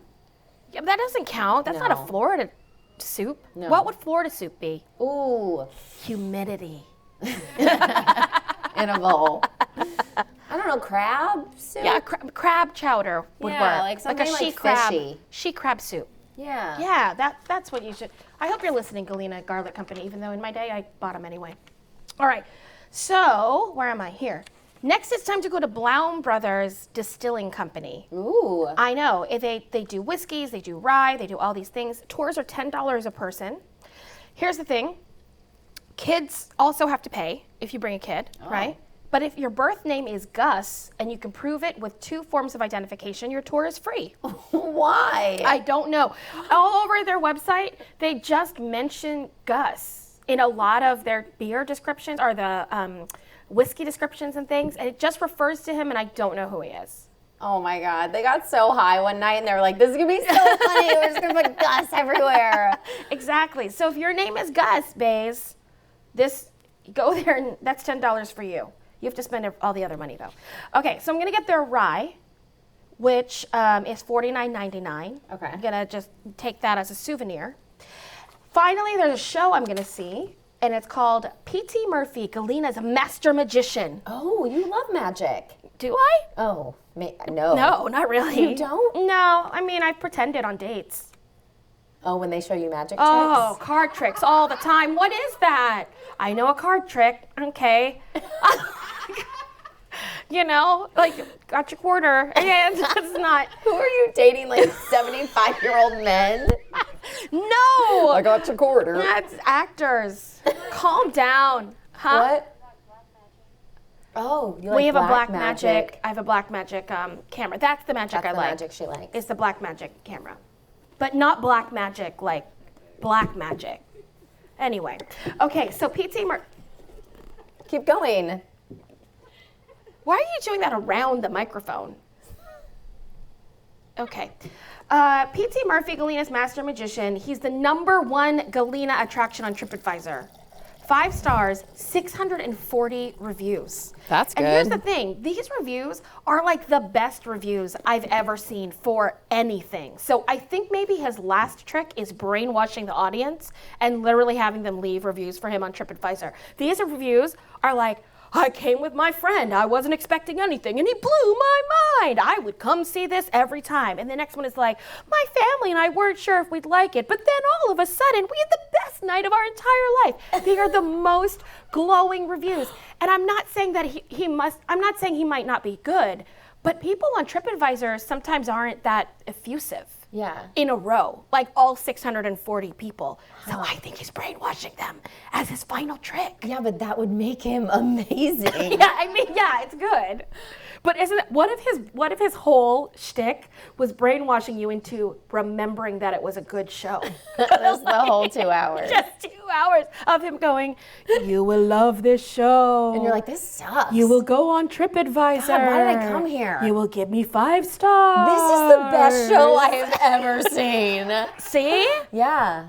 Yeah, but that doesn't count. That's not a No. Florida soup. No. What would Florida soup be? Ooh. Humidity. In a bowl. I don't know, crab soup? Yeah, crab chowder would Yeah, work. like something a like she crab, fishy. she crab soup. Yeah. Yeah, that's what you should. I hope you're listening, Galena Garlic Company, even though in my day I bought them anyway. All right, so where am I? Here. Next, it's time to go to Bloune Brothers Distilling Company. Ooh. I know, they do whiskeys, they do rye, they do all these things. Tours are $10 a person. Here's the thing. Kids also have to pay if you bring a kid, right? But if your birth name is Gus and you can prove it with 2 forms of identification, your tour is free. Why? I don't know. All over their website, they just mention Gus in a lot of their beer descriptions or the whiskey descriptions and things, and it just refers to him, and I don't know who he is. Oh my God. They got so high one night and they were like, this is going to be so funny. We're just going to put Gus everywhere. Exactly. So if your name is Gus, bays, go there and that's $10 for you. You have to spend all the other money though. Okay, so I'm gonna get their rye, which is $49.99. Okay. I'm gonna just take that as a souvenir. Finally, there's a show I'm gonna see, and it's called P.T. Murphy, Galena's Master Magician. Oh, you love magic. Do I? Oh, no. No, not really. You don't? No, I mean, I've pretended on dates. Oh, when they show you magic tricks? Oh, card tricks all the time. What is that? I know a card trick. Okay. Like, got your quarter. Yeah, that's not. Who are you dating, like 75-year-old men? No. I got your quarter. That's actors. Calm down. Huh? What? Oh, you like We have a black magic. I have a black magic camera. That's the magic That's I the like. magic she likes. It's the black magic camera. But not black magic like black magic. Anyway. Okay, so P.T. Keep going. Why are you doing that around the microphone? Okay. P.T. Murphy, Galena's Master Magician. He's the #1 Galena attraction on TripAdvisor. 5 stars, 640 reviews. That's And here's the thing. These reviews are like the best reviews I've ever seen for anything. So I think maybe his last trick is brainwashing the audience and literally having them leave reviews for him on TripAdvisor. These reviews are like, I came with my friend. I wasn't expecting anything, and he blew my mind. I would come see this every time. And the next one is like, my family and I weren't sure if we'd like it, but then all of a sudden, we had the best night of our entire life. They are the most glowing reviews. And I'm not saying that I'm not saying he might not be good, but people on TripAdvisor sometimes aren't that effusive. Yeah. In a row, like all 640 people. So I think he's brainwashing them as his final trick. Yeah, but that would make him amazing. Yeah, I mean, yeah, it's good. But isn't it, what if his whole shtick was brainwashing you into remembering that it was a good show? That's the whole 2 hours. Just 2 hours of him going, you will love this show. And you're like, this sucks. You will go on TripAdvisor. God, why did I come here? You will give me 5 stars. This is the best show I have ever seen. See? Yeah.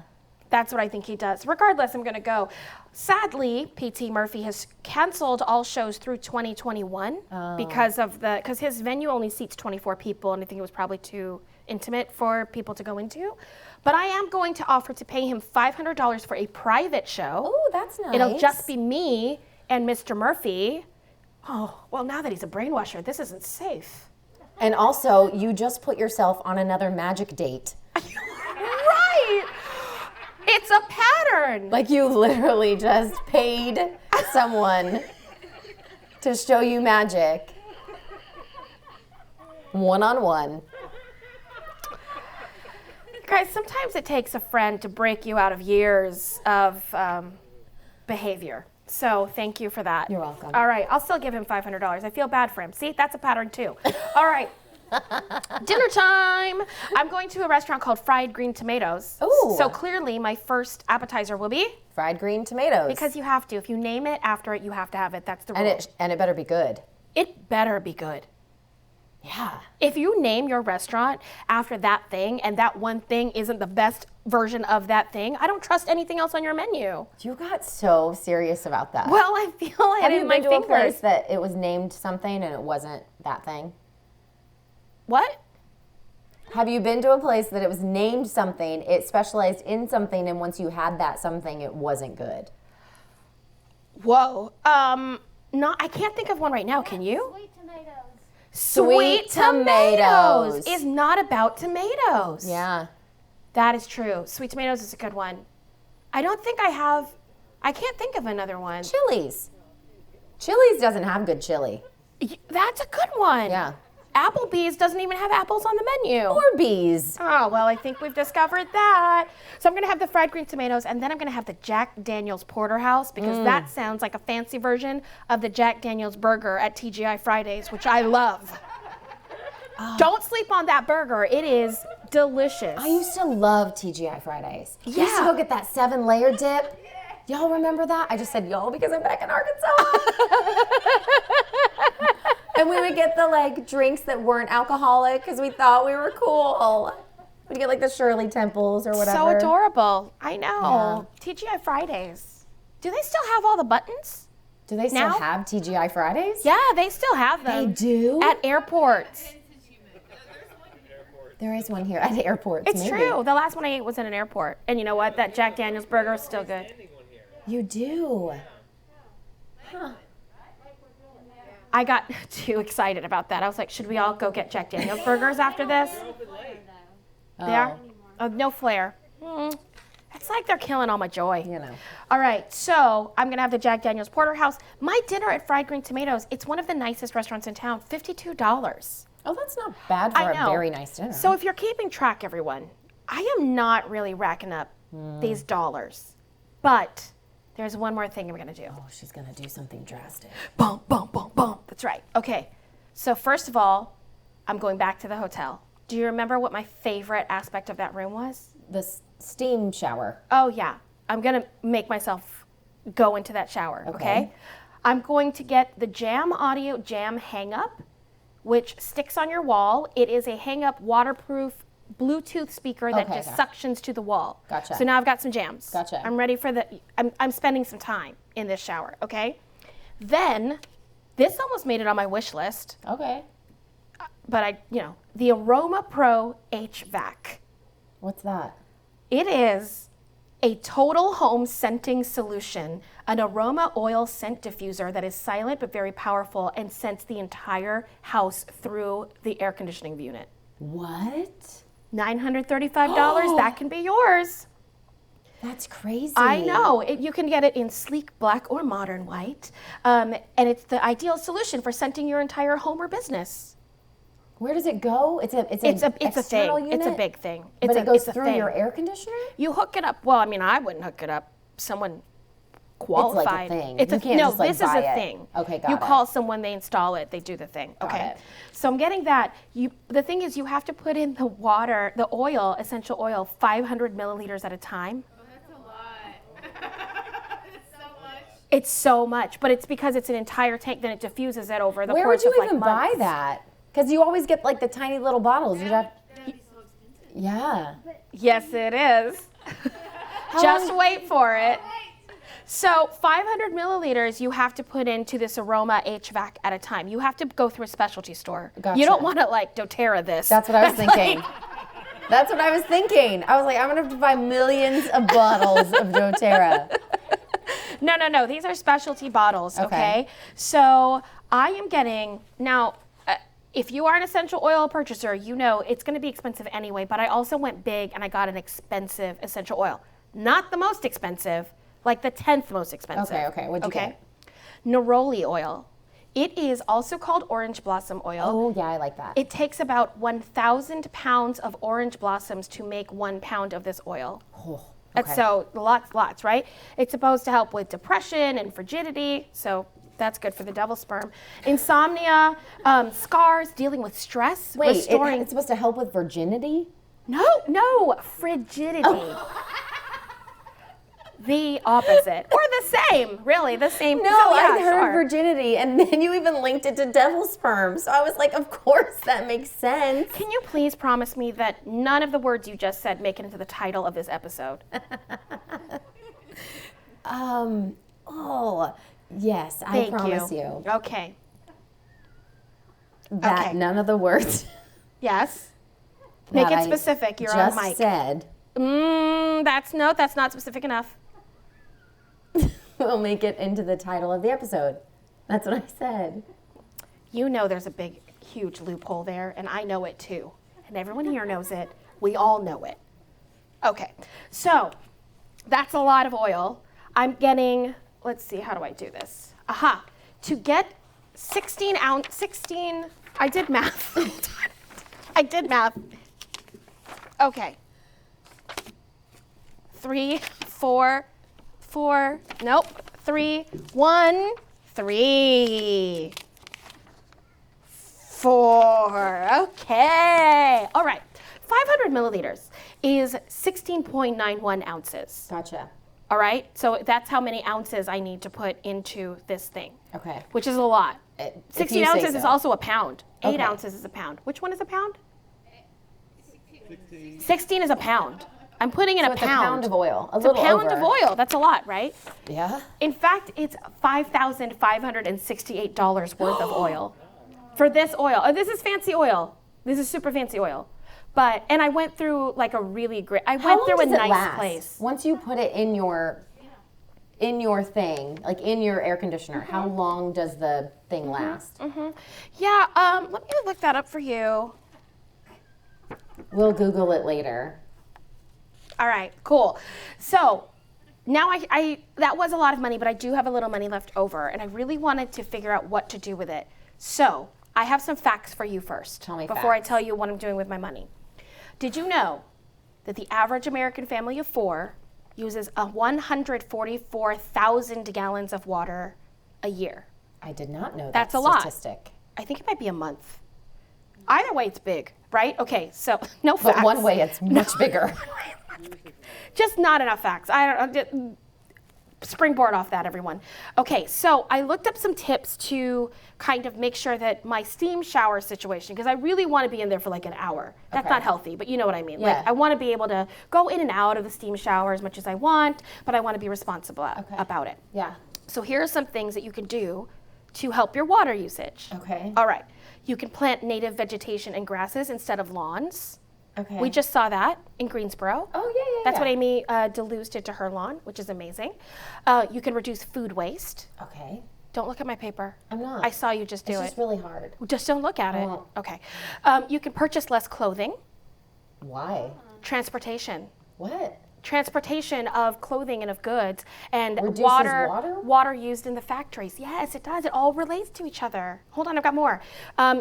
That's what I think he does. Regardless, I'm going to go. Sadly, PT Murphy has canceled all shows through 2021 because his venue only seats 24 people, and I think it was probably too intimate for people to go into. But I am going to offer to pay him $500 for a private show. Oh, that's nice. It'll just be me and Mr. Murphy. Oh, well, now that he's a brainwasher, this isn't safe. And also, you just put yourself on another magic date. Right! It's a pattern. Like you literally just paid someone to show you magic. One-on-one. Guys, sometimes it takes a friend to break you out of years of behavior. So thank you for that. You're welcome. All right, I'll still give him $500. I feel bad for him. See, that's a pattern too. All right. Dinner time. I'm going to a restaurant called Fried Green Tomatoes. Ooh. So clearly my first appetizer will be? Fried green tomatoes. Because you have to. If you name it after it, you have to have it. That's the rule. And it better be good. It better be good. Yeah. If you name your restaurant after that thing and that one thing isn't the best version of that thing, I don't trust anything else on your menu. You got so serious about that. Well, I feel it Have you in my been to fingers. a place that it was named something and it wasn't that thing? What? Have you been to a place that it was named something, it specialized in something, and once you had that something, it wasn't good? Whoa. No, I can't think of one right now. Can you? Sweet tomatoes. Sweet tomatoes is not about tomatoes. Yeah. That is true. Sweet tomatoes is a good one. I can't think of another one. Chili's. Chili's doesn't have good chili. That's a good one. Yeah. Applebee's doesn't even have apples on the menu. Or bees. Oh, well, I think we've discovered that. So I'm going to have the fried green tomatoes, and then I'm going to have the Jack Daniel's Porterhouse, because that sounds like a fancy version of the Jack Daniel's burger at TGI Fridays, which I love. Don't sleep on that burger. It is delicious. I used to love TGI Fridays. I used to Yeah. go get that 7-layer dip. Y'all remember that? I just said y'all because I'm back in Arkansas. And we would get the drinks that weren't alcoholic because we thought we were cool. We'd get the Shirley Temples or whatever. So adorable. I know. TGI Fridays. Do they still have all the buttons? Do they still Now? have TGI Fridays? Yeah, they still have them. They do? At airports. There is one here at airports. It's true. The last one I ate was in an airport. And you know what? That Jack Daniel's burger is still good. You do? Huh. I got too excited about that. I was like, should we all go get Jack Daniel's burgers after this? They are? Oh, no flair. It's like they're killing all my joy. You know. All right, so I'm going to have the Jack Daniel's Porterhouse. My dinner at Fried Green Tomatoes, it's one of the nicest restaurants in town, $52. Oh, that's not bad for I know. a very nice dinner. So if you're keeping track, everyone, I am not really racking up these dollars. But there's one more thing we're going to do. Oh, she's going to do something drastic. Boom, boom, boom, boom. That's right. Okay. So first of all, I'm going back to the hotel. Do you remember what my favorite aspect of that room was? The steam shower. Oh, yeah. I'm going to make myself go into that shower, okay? I'm going to get the Jam Audio Jam Hang Up, which sticks on your wall. It is a hang-up waterproof Bluetooth speaker that just suctions to the wall. Gotcha. So now I've got some jams. Gotcha. I'm ready for I'm spending some time in this shower, okay? Then, this almost made it on my wish list, Okay. but the Aroma Pro HVAC. What's that? It is a total home scenting solution, an aroma oil scent diffuser that is silent but very powerful and scents the entire house through the air conditioning unit. What? $935, that can be yours. That's crazy. I know. You can get it in sleek black or modern white, and it's the ideal solution for scenting your entire home or business. Where does it go? It's a thing. Unit? It's a big thing. But it goes it's a through thing. your air conditioner? You hook it up. Well, I mean, I wouldn't hook it up. Someone qualified. It's like a thing. It's You can't just, this is buy a it. thing. Okay, got You it. call someone, they install it, they do the thing. Okay. it. So I'm getting that. The thing is, you have to put in the water, the oil, essential oil, 500 milliliters at a time. Oh, that's a lot. That's so much. It's so much, but it's because it's an entire tank. Then it diffuses it over the Where would course of you even buy months. that? Because you always get the tiny little bottles. You'd have, That'd be so expensive. yeah. Yes, it is. Just wait for it. So 500 milliliters you have to put into this aroma HVAC at a time. You have to go through a specialty store. Gotcha. You don't want to like doTERRA this. That's what I was thinking. That's what I was thinking. I was like, I'm going to have to buy millions of bottles of doTERRA. No. These are specialty bottles, okay? Okay. So I am getting, now, if you are an essential oil purchaser, you know it's going to be expensive anyway, but I also went big and I got an expensive essential oil. Not the most expensive, like the 10th most expensive. Okay. What'd you get? Neroli oil. It is also called orange blossom oil. Oh, yeah, I like that. It takes about 1,000 pounds of orange blossoms to make 1 pound of this oil. Oh, And so lots, right? It's supposed to help with depression and frigidity, so that's good for the devil's sperm. Insomnia, scars, dealing with stress, Wait, restoring. it's supposed to help with virginity? No, frigidity. Oh. The opposite, or the same, really, the same. No, So, yeah, I heard sure. virginity, and then you even linked it to devil's sperm. So I was like, of course, that makes sense. Can you please promise me that none of the words you just said make it into the title of this episode? Oh, yes, I promise you. Okay. That Okay. none of the words Yes. Make that it I specific. You're on mic. just said That's not specific enough. will make it into the title of the episode. That's what I said. You know there's a big, huge loophole there, and I know it too. And everyone here knows it. We all know it. Okay, so that's a lot of oil. I'm getting, let's see, how do I do this? To get 16, I did math. Okay. 3, 4, 3, 1, 3, 4. Okay. All right. 500 milliliters is 16.91 ounces. Gotcha. All right. So that's how many ounces I need to put into this thing. Okay. Which is a lot. If 16 you say ounces is so. also a pound. 8 Okay. ounces is a pound. Which one is a pound? 16 is a pound. I'm putting in So a it's pound. a pound of oil. A It's a little pound over. of oil. That's a lot, right? Yeah. In fact, it's $5,568 worth of oil for this oil. Oh, this is fancy oil. This is super fancy oil. And I went through like a really great, I How went long through a does it nice last? place. Once you put it in your thing, like in your air conditioner, how long does the thing last? Yeah, let me look that up for you. We'll Google it later. All right, cool. So now I that was a lot of money, but I do have a little money left over, and I really wanted to figure out what to do with it. So I have some facts for you first. Tell me before facts. I tell you what I'm doing with my money. Did you know that the average American family of 4 uses 144,000 gallons of water a year? I did not know That's that a lot. statistic. I think it might be a month. Either way, it's big, right? Okay, so no facts. But one way, it's much bigger. Just not enough facts. I don't springboard off that, everyone. Okay, so I looked up some tips to kind of make sure that my steam shower situation, because I really want to be in there for like an hour. That's Okay. not healthy, but you know what I mean. Yeah. Like I want to be able to go in and out of the steam shower as much as I want, but I want to be responsible about it. Yeah. So here are some things that you can do to help your water usage. Okay. All right. You can plant native vegetation and grasses instead of lawns. Okay. We just saw that in Greensboro. Oh, yeah. That's what Amy Deleuze did to her lawn, which is amazing. You can reduce food waste. Okay. Don't look at my paper. I'm not. I saw you just do It's it. just really hard. Just don't look at it. won't. Okay. You can purchase less clothing. Why? Transportation. What? Transportation of clothing and of goods and Reduces water water? used in the factories. Yes, it does. It all relates to each other. Hold on, I've got more.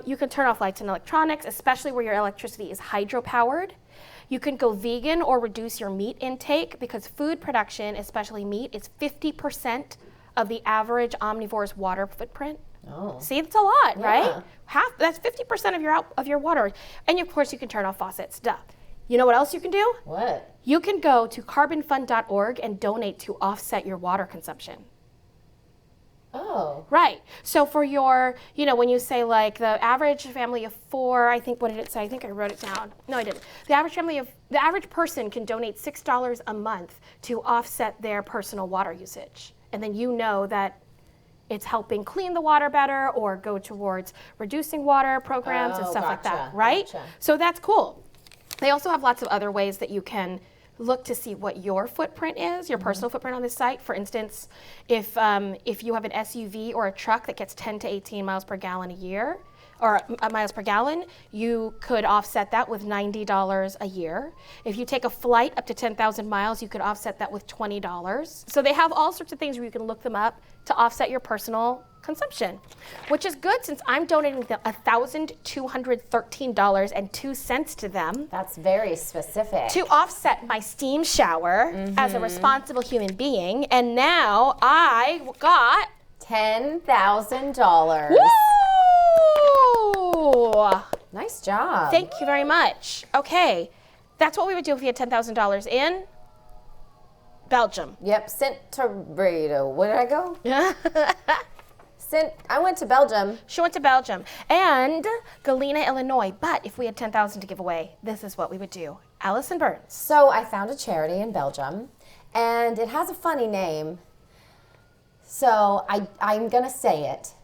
You can turn off lights and electronics, especially where your electricity is hydropowered. You can go vegan or reduce your meat intake because food production, especially meat, is 50% of the average omnivore's water footprint. Oh. See, that's a lot, Yeah. right? That's 50% of your water. And of course, you can turn off faucets. Duh. You know what else you can do? What? You can go to carbonfund.org and donate to offset your water consumption. Oh. Right. So for your, when you say like the average family of 4, I think, what did it say? I think I wrote it down. No, I didn't. The average person can donate $6 a month to offset their personal water usage. And then you know that it's helping clean the water better or go towards reducing water programs and stuff like that, right? Gotcha. So that's cool. They also have lots of other ways that you can look to see what your footprint is, your personal footprint on this site. For instance, if you have an SUV or a truck that gets 10 to 18 miles per gallon a year, or miles per gallon, you could offset that with $90 a year. If you take a flight up to 10,000 miles, you could offset that with $20. So they have all sorts of things where you can look them up to offset your personal consumption, which is good since I'm donating $1,213.02 to them. That's very specific. To offset my steam shower as a responsible human being. And now I got $10,000. Woo! Nice job. Thank you very much. Okay, that's what we would do if we had $10,000 in Belgium. Yep, Sint-Truiden. Where did I go? Yeah. I went to Belgium. She went to Belgium and Galena, Illinois. But if we had $10,000 to give away, this is what we would do. Alison Burns. So I found a charity in Belgium, and it has a funny name. So I'm going to say it.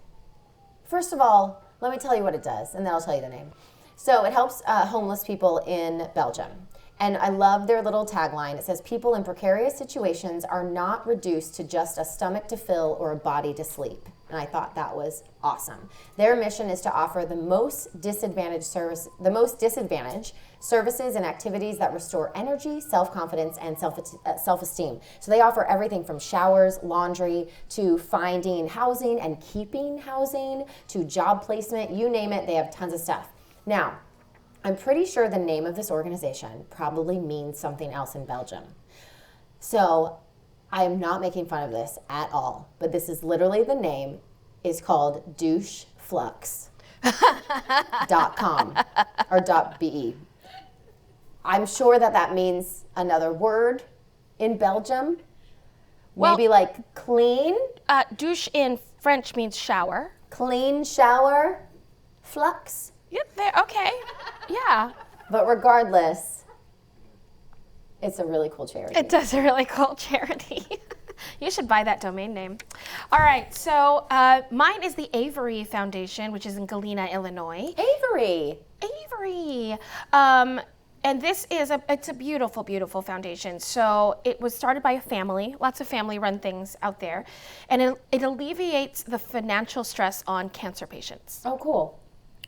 First of all, let me tell you what it does, and then I'll tell you the name. So it helps homeless people in Belgium. And I love their little tagline. It says, people in precarious situations are not reduced to just a stomach to fill or a body to sleep. And I thought that was awesome. Their mission is to offer the most disadvantaged services and activities that restore energy, self-confidence, and self-esteem. So they offer everything from showers, laundry, to finding housing and keeping housing, to job placement, you name it, they have tons of stuff. Now, I'm pretty sure the name of this organization probably means something else in Belgium. So I am not making fun of this at all, but this is literally the name. Is called doucheflux.com or .be. I'm sure that means another word in Belgium. Well, maybe like clean. Douche in French means shower. Clean shower. Flux. Yep, there, okay. Yeah. But regardless, it's a really cool charity. It does a really cool charity. You should buy that domain name. All right, so mine is the Avery Foundation, which is in Galena, Illinois. Avery. And this is it's a beautiful, beautiful foundation. So it was started by a family, lots of family-run things out there, and it alleviates the financial stress on cancer patients. Oh, cool.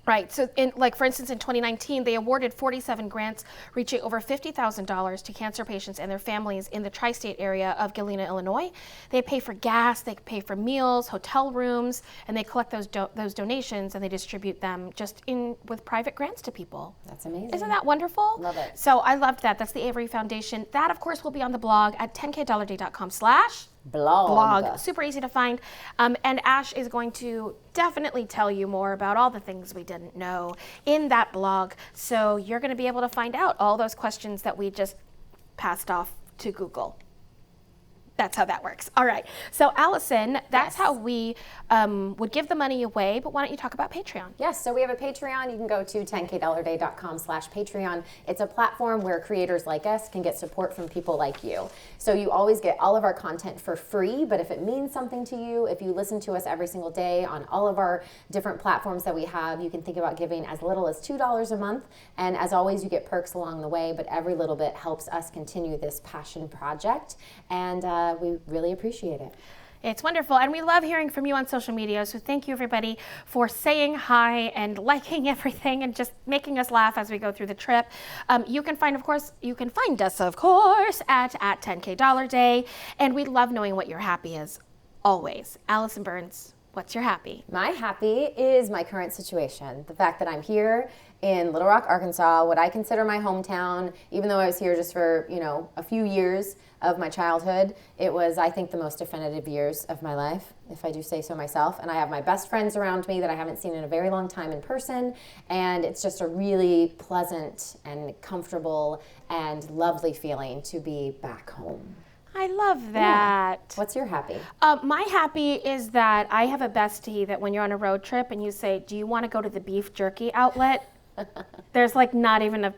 Right, so for instance, in 2019, they awarded 47 grants reaching over $50,000 to cancer patients and their families in the tri-state area of Galena, Illinois. They pay for gas, they pay for meals, hotel rooms, and they collect those donations and they distribute them just with private grants to people. That's amazing. Isn't that wonderful? Love it. So I loved that. That's the Avery Foundation. That, of course, will be on the blog at 10kdollarday.com/ blog. Super easy to find. And Ash is going to definitely tell you more about all the things we didn't know in that blog. So you're going to be able to find out all those questions that we just passed off to Google. That's how that works. All right. So Alison, that's how we would give the money away. But why don't you talk about Patreon? Yes. So we have a Patreon. You can go to 10kdollarday.com/Patreon. It's a platform where creators like us can get support from people like you. So you always get all of our content for free. But if it means something to you, if you listen to us every single day on all of our different platforms that we have, you can think about giving as little as $2 a month. And as always, you get perks along the way. But every little bit helps us continue this passion project. And we really appreciate it. It's wonderful, and we love hearing from you on social media, so thank you everybody for saying hi and liking everything and just making us laugh as we go through the trip. You can find us, of course, at 10kdollarday, and we love knowing what your happy is, always. Alison Burns, what's your happy? My happy is my current situation. The fact that I'm here in Little Rock, Arkansas, what I consider my hometown, even though I was here just for, a few years of my childhood, it was, I think, the most definitive years of my life, if I do say so myself. And I have my best friends around me that I haven't seen in a very long time in person. And it's just a really pleasant and comfortable and lovely feeling to be back home. I love that. What's your happy? My happy is that I have a bestie that when you're on a road trip and you say, do you want to go to the beef jerky outlet? There's like not even a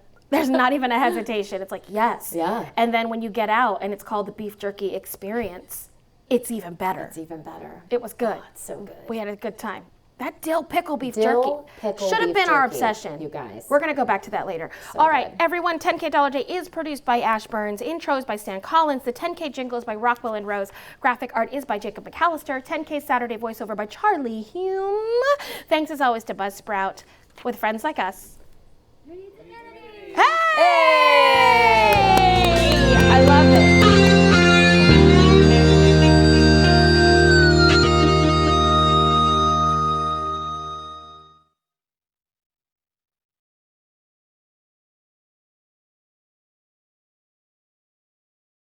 hesitation. It's like, yes. Yeah. And then when you get out and it's called the beef jerky experience, it's even better. It's even better. It was good. It's so good. We had a good time. That dill pickle beef Dill jerky pickle should have beef been our jerky, obsession. you guys. We're going to go back to that later. So All right, good. everyone, 10K Dollar Day is produced by Ash Burns. Intros by Stan Collins. The 10K jingle is by Rockwell and Rose. Graphic art is by Jacob McAllister. 10K Saturday voiceover by Charlie Hume. Thanks as always to Buzzsprout. With friends like us. Hey!